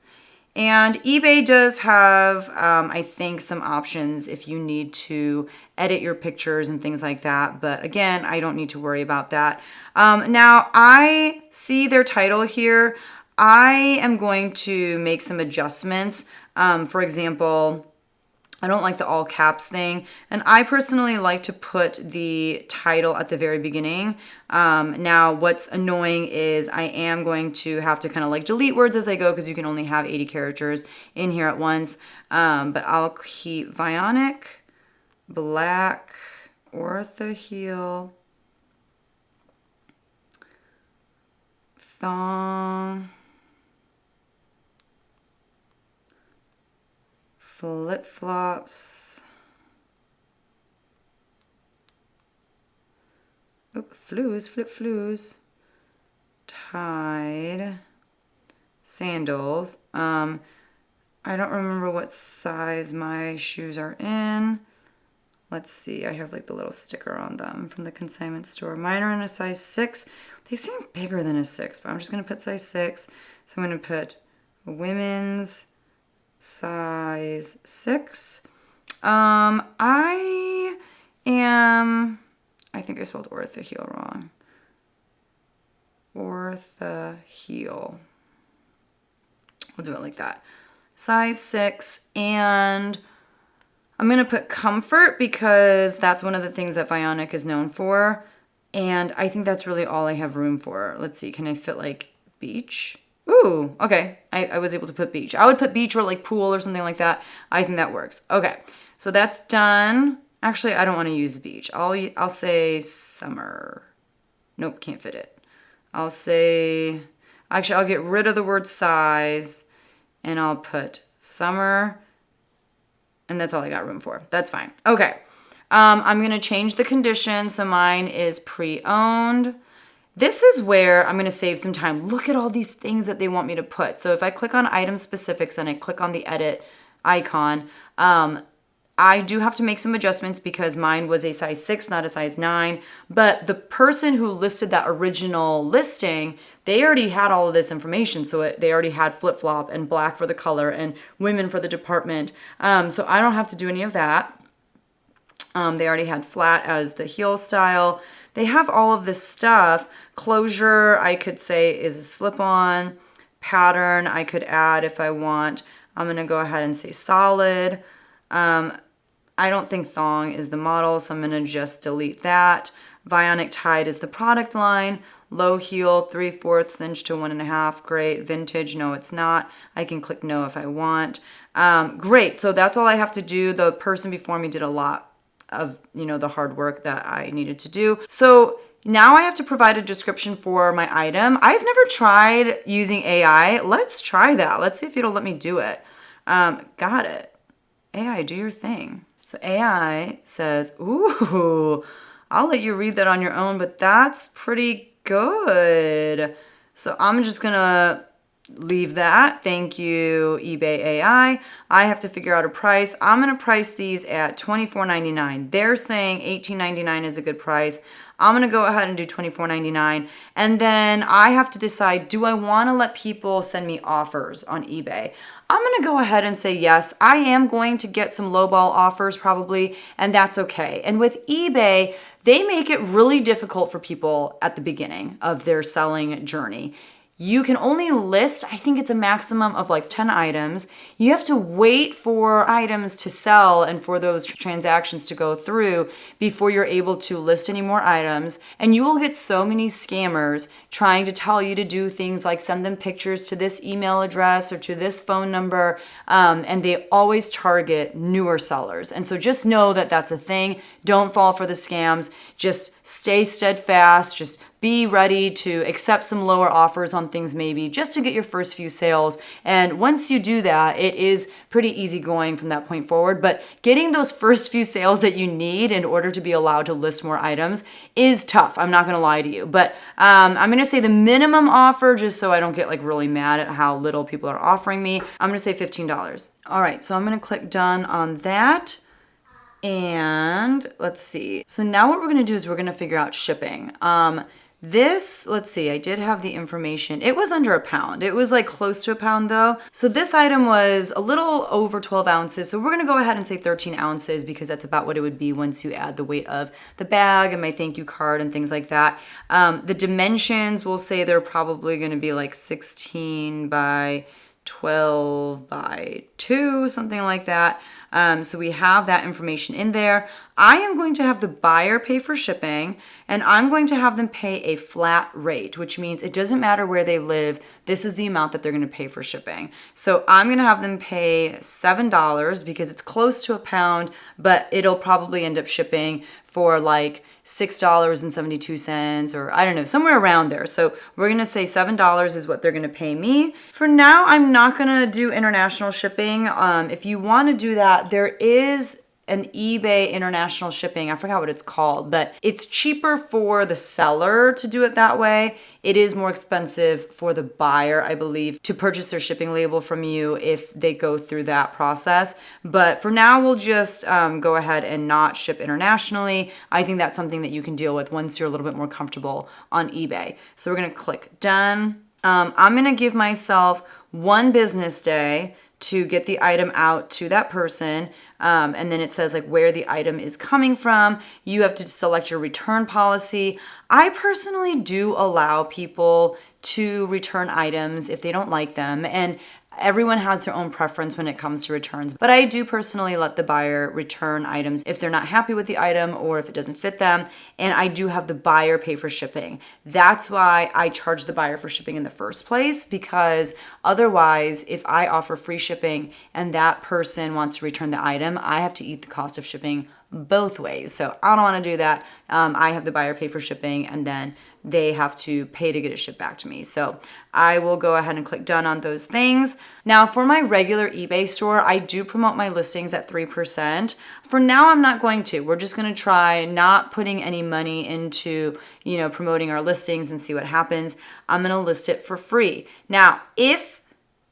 And eBay does have, I think, some options if you need to edit your pictures and things like that. But again, I don't need to worry about that. Now, I see their title here. I am going to make some adjustments. For example, I don't like the all caps thing. And I personally like to put the title at the very beginning. Now, what's annoying is I am going to have to kind of like delete words as I go because you can only have 80 characters in here at once. But I'll keep Vionic, black, ortho heel, thong, flip-flops, flip-floos, tied, sandals. I don't remember what size my shoes are in. Let's see, I have like the little sticker on them from the consignment store. Mine are in a size 6. They seem bigger than a 6, but I'm just gonna put size 6. So I'm gonna put women's size 6. I think I spelled ortho heel wrong. Ortho heel. We'll do it like that. Size 6, and I'm gonna put comfort because that's one of the things that Vionic is known for. And I think that's really all I have room for. Let's see, can I fit like beach? Ooh, okay. I was able to put beach. I would put beach or like pool or something like that. I think that works. Okay, so that's done. Actually, I don't want to use beach. I'll say summer. Nope, can't fit it. I'll say, actually, I'll get rid of the word size and I'll put summer. And that's all I got room for. That's fine. Okay, I'm going to change the condition. So mine is pre-owned. This is where I'm going to save some time. Look at all these things that they want me to put. So if I click on item specifics and I click on the edit icon, I do have to make some adjustments because mine was a size 6, not a size 9. But the person who listed that original listing, they already had all of this information. So they already had flip-flop and black for the color and women for the department. So I don't have to do any of that. They already had flat as the heel style. They have all of this stuff. Closure, I could say, is a slip-on. Pattern, I could add if I want. I'm going to go ahead and say solid. I don't think thong is the model, so I'm going to just delete that. Vionic tied is the product line. Low heel, 3/4 inch to 1.5. Great. Vintage, no, it's not. I can click no if I want. Great. So that's all I have to do. The person before me did a lot of, the hard work that I needed to do. So now I have to provide a description for my item. I've never tried using AI. Let's try that. Let's see if it'll let me do it. Got it. AI, do your thing. So AI says, ooh, I'll let you read that on your own, but that's pretty good. So I'm just gonna leave that. Thank you, eBay AI. I have to figure out a price. I'm gonna price these at $24.99. They're saying $18.99 is a good price. I'm gonna go ahead and do $24.99. And then I have to decide, do I wanna let people send me offers on eBay? I'm gonna go ahead and say yes. I am going to get some lowball offers probably, and that's okay. And with eBay, they make it really difficult for people at the beginning of their selling journey. you can only list, I think it's a maximum of like 10 items. You have to wait for items to sell and for those transactions to go through before you're able to list any more items. And you will get so many scammers trying to tell you to do things like send them pictures to this email address or to this phone number. And they always target newer sellers. And so just know that that's a thing. Don't fall for the scams. Just stay steadfast. Just be ready to accept some lower offers on things maybe just to get your first few sales. And once you do that, it is pretty easy going from that point forward. But getting those first few sales that you need in order to be allowed to list more items is tough. I'm not going to lie to you. But I'm going to say the minimum offer, just so I don't get like really mad at how little people are offering me, I'm going to say $15. All right, so I'm going to click done on that. And let's see. So now what we're going to do is we're going to figure out shipping. Let's see, I did have the information. It was under £1. It was like close to £1 though. So this item was a little over 12 ounces. So we're gonna go ahead and say 13 ounces because that's about what it would be once you add the weight of the bag and my thank you card and things like that. The dimensions, we'll say they're probably gonna be like 16 by 12 by 2, something like that. So we have that information in there. I am going to have the buyer pay for shipping, and I'm going to have them pay a flat rate, which means it doesn't matter where they live. This is the amount that they're going to pay for shipping. So I'm going to have them pay $7 because it's close to £1, but it'll probably end up shipping for like $6.72 or I don't know, somewhere around there. So we're going to say $7 is what they're going to pay me. For now, I'm not going to do international shipping. If you want to do that, there is an eBay international shipping. I forgot what it's called, but it's cheaper for the seller to do it that way. It is more expensive for the buyer, I believe, to purchase their shipping label from you if they go through that process. But for now, we'll just go ahead and not ship internationally. I think that's something that you can deal with once you're a little bit more comfortable on eBay. So we're going to click done. I'm going to give myself 1 business day to get the item out to that person. And then it says like where the item is coming from. You have to select your return policy. I personally do allow people to return items if they don't like them. And everyone has their own preference when it comes to returns. But I do personally let the buyer return items if they're not happy with the item or if it doesn't fit them. And I do have the buyer pay for shipping. That's why I charge the buyer for shipping in the first place, because otherwise, if I offer free shipping and that person wants to return the item, I have to eat the cost of shipping both ways. So I don't want to do that. I have the buyer pay for shipping and then they have to pay to get it shipped back to me. So I will go ahead and click done on those things. Now for my regular eBay store, I do promote my listings at 3%. For now, I'm not going to. We're just going to try not putting any money into, promoting our listings and see what happens. I'm going to list it for free. Now, if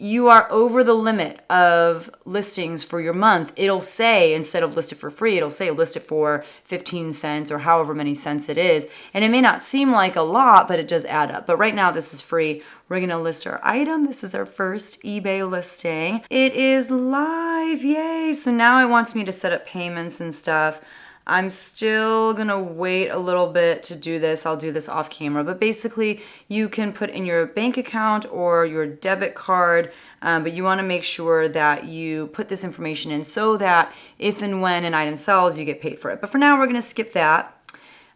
you are over the limit of listings for your month, it'll say, instead of list it for free, it'll say list it for 15 cents or however many cents it is. And it may not seem like a lot, but it does add up. But right now this is free. We're gonna list our item. This is our first eBay listing. It is live, yay. So now it wants me to set up payments and stuff. I'm still gonna wait a little bit to do this. I'll do this off camera, but basically you can put in your bank account or your debit card, but you wanna make sure that you put this information in so that if and when an item sells, you get paid for it. But for now, we're gonna skip that.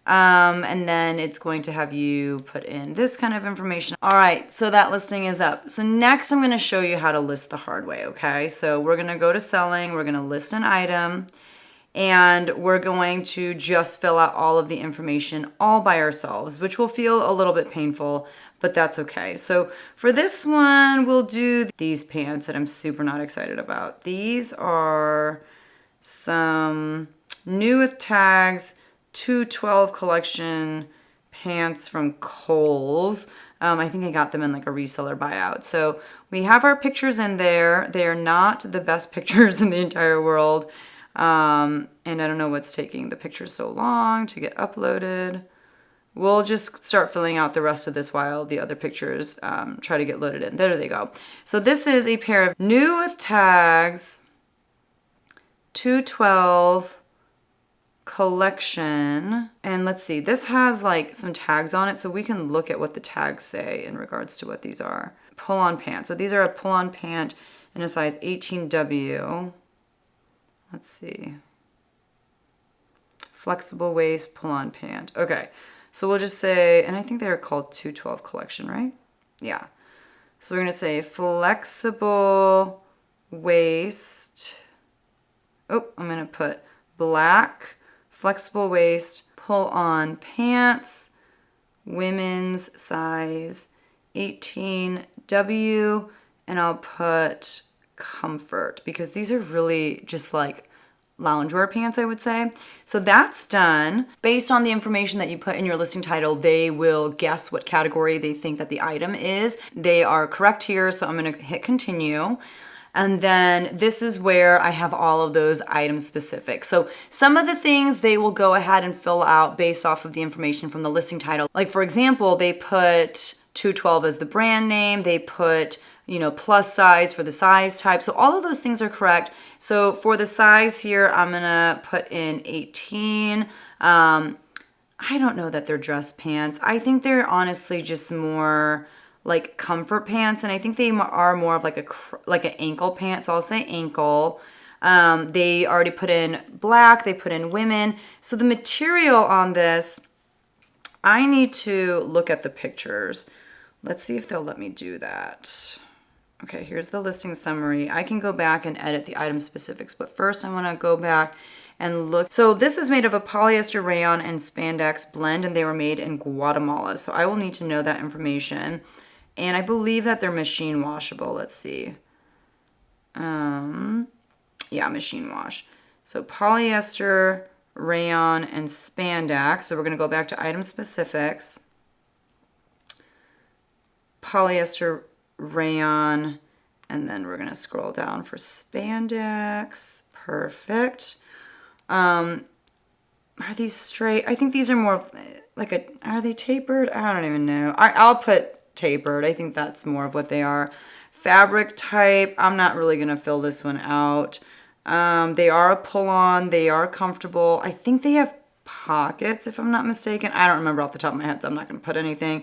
And then it's going to have you put in this kind of information. All right, so that listing is up. So next I'm gonna show you how to list the hard way, okay? So we're gonna go to selling, we're gonna list an item, and we're going to just fill out all of the information all by ourselves, which will feel a little bit painful, but that's okay. So for this one, we'll do these pants that I'm super not excited about. These are some new with tags 212 collection pants from Kohl's. I think I got them in like a reseller buyout. So we have our pictures in there. They are not the best pictures in the entire world. And I don't know what's taking the picture so long to get uploaded. We'll just start filling out the rest of this while the other pictures try to get loaded in. There they go. So this is a pair of new with tags 212 collection. And let's see, this has like some tags on it, so we can look at what the tags say in regards to what these are. Pull-on pants. So these are a pull-on pant in a size 18W. Let's see. Flexible waist, pull-on pant. Okay, so we'll just say, and I think they're called 212 collection, right? Yeah. So we're gonna say flexible waist. Oh, I'm gonna put black, flexible waist, pull-on pants, women's size 18W, and I'll put comfort because these are really just like loungewear pants, I would say. So that's done. Based on the information that you put in your listing title, they will guess what category they think that the item is. They are correct here, so I'm gonna hit continue. And then this is where I have all of those item specific. So some of the things they will go ahead and fill out based off of the information from the listing title. Like for example, they put 212 as the brand name. They put, you know, plus size for the size type. So all of those things are correct. So for the size here, I'm gonna put in 18. I don't know that they're dress pants. I think they're honestly just more like comfort pants, and I think they are more of like an ankle pant, so I'll say ankle. They already put in black, they put in women. So the material on this, I need to look at the pictures. Let's see if they'll let me do that. Okay, here's the listing summary. I can go back and edit the item specifics, but first I wanna go back and look. So this is made of a polyester rayon and spandex blend, and they were made in Guatemala. So I will need to know that information. And I believe that they're machine washable. Let's see. Yeah, machine wash. So polyester, rayon, and spandex. So we're gonna go back to item specifics. Polyester, rayon, and then we're gonna scroll down for spandex. Perfect. Are these straight? I think these are more like are they tapered? I don't even know. I'll put tapered. I think that's more of what they are. Fabric type, I'm not really gonna fill this one out. They are a pull-on, they are comfortable. I think they have pockets, if I'm not mistaken. I don't remember off the top of my head, so I'm not gonna put anything.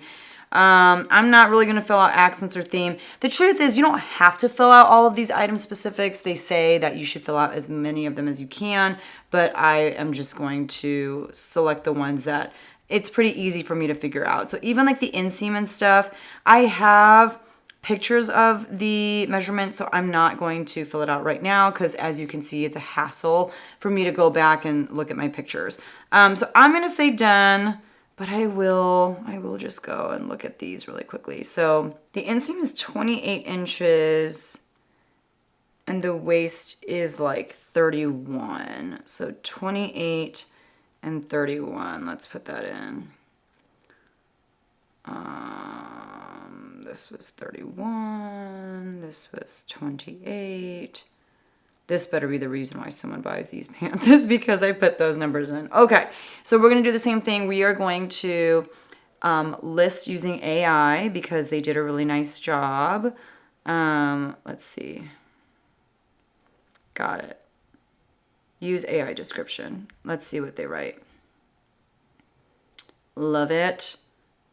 I'm not really gonna fill out accents or theme. The truth is you don't have to fill out all of these item specifics. They say that you should fill out as many of them as you can, but I am just going to select the ones that it's pretty easy for me to figure out. So even like the inseam and stuff, I have pictures of the measurements, so I'm not going to fill it out right now because as you can see, it's a hassle for me to go back and look at my pictures. So I'm gonna say done, but I will just go and look at these really quickly. So the inseam is 28 inches and the waist is like 31. So 28 and 31, let's put that in. This was 31, this was 28. This better be the reason why someone buys these pants is because I put those numbers in. Okay, so we're gonna do the same thing. We are going to list using AI because they did a really nice job. Let's see. Got it. Use AI description. Let's see what they write. Love it.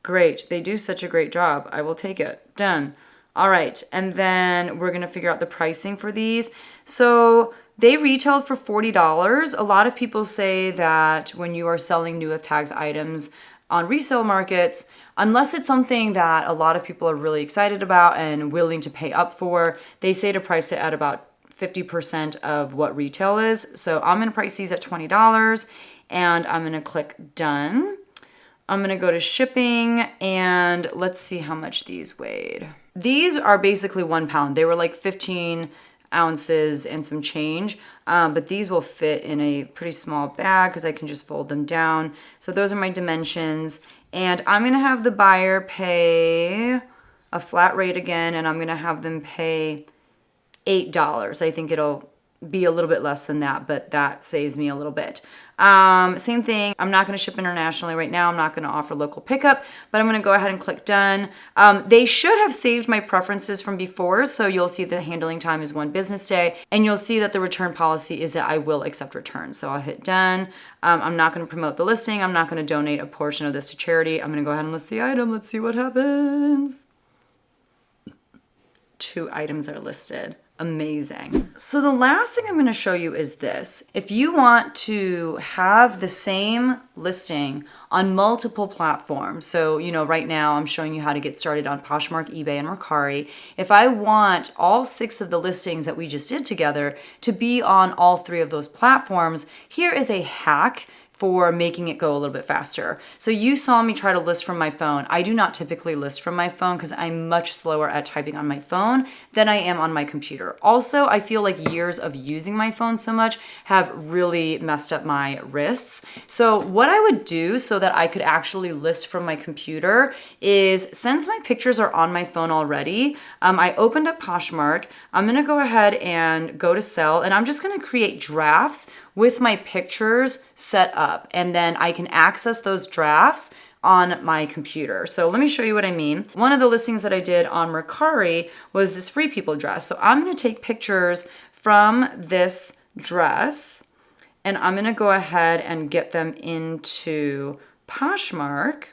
Great. They do such a great job. I will take it. Done. All right. And then we're going to figure out the pricing for these. So they retailed for $40. A lot of people say that when you are selling new with tags items on resale markets, unless it's something that a lot of people are really excited about and willing to pay up for, they say to price it at about 50% of what retail is. So I'm gonna price these at $20 and I'm gonna click done. I'm gonna go to shipping and let's see how much these weighed. These are basically 1 pound. They were like 15 ounces and some change, but these will fit in a pretty small bag because I can just fold them down. So those are my dimensions. And I'm gonna have the buyer pay a flat rate again, and I'm gonna have them pay $8. I think it'll be a little bit less than that, but that saves me a little bit. Same thing. I'm not going to ship internationally right now. I'm not going to offer local pickup, but I'm going to go ahead and click done. They should have saved my preferences from before. So you'll see the handling time is 1 business day, and you'll see that the return policy is that I will accept returns. So I'll hit done. I'm not going to promote the listing. I'm not going to donate a portion of this to charity. I'm going to go ahead and list the item. Let's see what happens. 2 items are listed. Amazing. So the last thing I'm going to show you is this. If you want to have the same listing on multiple platforms, so right now I'm showing you how to get started on Poshmark, eBay, and Mercari. If I want all 6 of the listings that we just did together to be on all 3 of those platforms, here is a hack for making it go a little bit faster. So you saw me try to list from my phone. I do not typically list from my phone because I'm much slower at typing on my phone than I am on my computer. Also, I feel like years of using my phone so much have really messed up my wrists. So what I would do so that I could actually list from my computer is, since my pictures are on my phone already, I opened up Poshmark. I'm gonna go ahead and go to sell, and I'm just gonna create drafts with my pictures set up, and then I can access those drafts on my computer. So let me show you what I mean. One of the listings that I did on Mercari was this Free People dress. So I'm gonna take pictures from this dress, and I'm gonna go ahead and get them into Poshmark,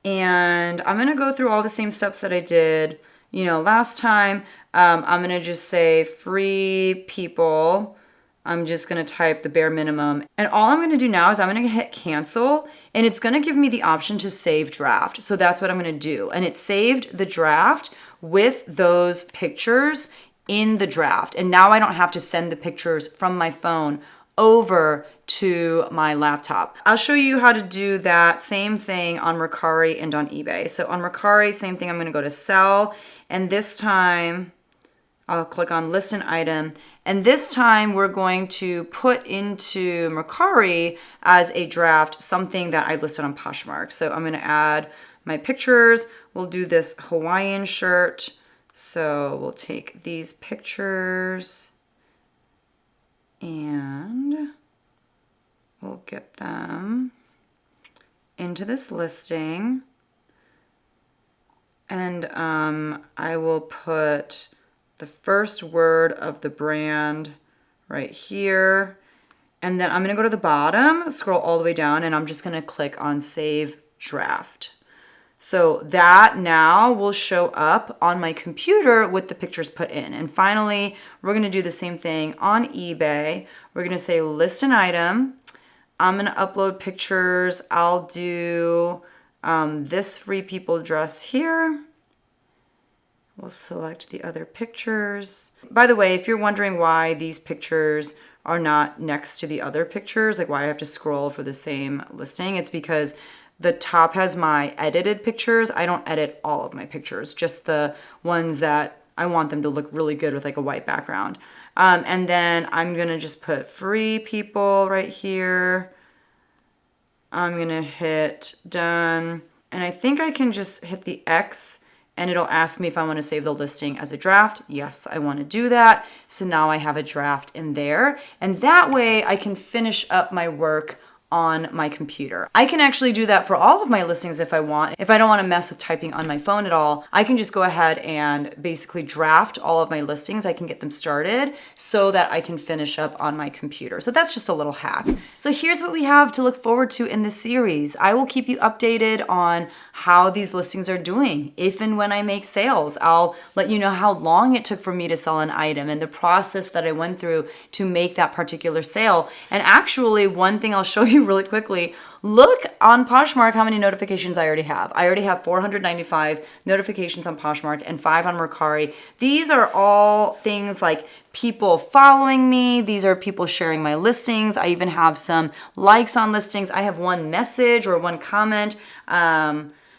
and I'm gonna go through all the same steps that I did last time. I'm gonna just say Free People. I'm just going to type the bare minimum. And all I'm going to do now is I'm going to hit cancel, and it's going to give me the option to save draft. So that's what I'm going to do. And it saved the draft with those pictures in the draft. And now I don't have to send the pictures from my phone over to my laptop. I'll show you how to do that same thing on Mercari and on eBay. So on Mercari, same thing. I'm going to go to sell, and this time I'll click on list an item. And this time we're going to put into Mercari as a draft something that I listed on Poshmark. So I'm going to add my pictures. We'll do this Hawaiian shirt. So we'll take these pictures and we'll get them into this listing. And I will put the first word of the brand right here. And then I'm gonna go to the bottom, scroll all the way down, and I'm just gonna click on Save Draft. So that now will show up on my computer with the pictures put in. And finally, we're gonna do the same thing on eBay. We're gonna say list an item. I'm gonna upload pictures. I'll do this Free People dress here. We'll select the other pictures. By the way, if you're wondering why these pictures are not next to the other pictures, like why I have to scroll for the same listing, it's because the top has my edited pictures. I don't edit all of my pictures, just the ones that I want them to look really good with like a white background. And then I'm gonna just put Free People right here. I'm gonna hit done. And I think I can just hit the X, and it'll ask me if I want to save the listing as a draft. Yes, I want to do that. So now I have a draft in there, and that way I can finish up my work on my computer. I can actually do that for all of my listings if I want. If I don't want to mess with typing on my phone at all, I can just go ahead and basically draft all of my listings. I can get them started so that I can finish up on my computer. So that's just a little hack. So here's what we have to look forward to in this series. I will keep you updated on how these listings are doing. If and when I make sales, I'll let you know how long it took for me to sell an item and the process that I went through to make that particular sale. And actually, one thing I'll show you really quickly, look on Poshmark how many notifications I already have. I already have 495 notifications on Poshmark and 5 on Mercari. These are all things like people following me. These are people sharing my listings. I even have some likes on listings. I have one message or one comment.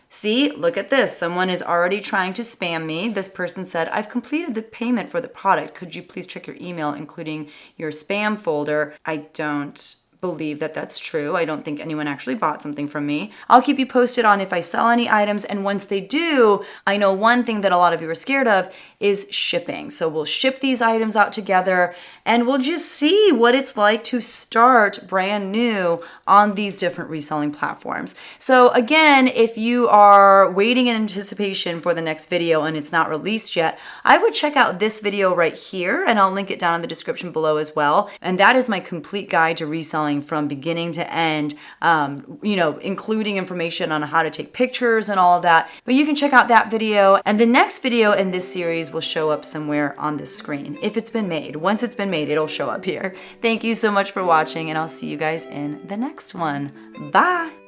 See, look at this. Someone is already trying to spam me. This person said, I've completed the payment for the product. Could you please check your email, including your spam folder? I don't believe that that's true. I don't think anyone actually bought something from me. I'll keep you posted on if I sell any items, and once they do, I know one thing that a lot of you are scared of is shipping. So we'll ship these items out together and we'll just see what it's like to start brand new on these different reselling platforms. So again, if you are waiting in anticipation for the next video and it's not released yet, I would check out this video right here, and I'll link it down in the description below as well. And that is my complete guide to reselling from beginning to end, including information on how to take pictures and all of that. But you can check out that video, and the next video in this series will show up somewhere on this screen. If it's been made, once it's been made, it'll show up here. Thank you so much for watching, and I'll see you guys in the next one. Bye.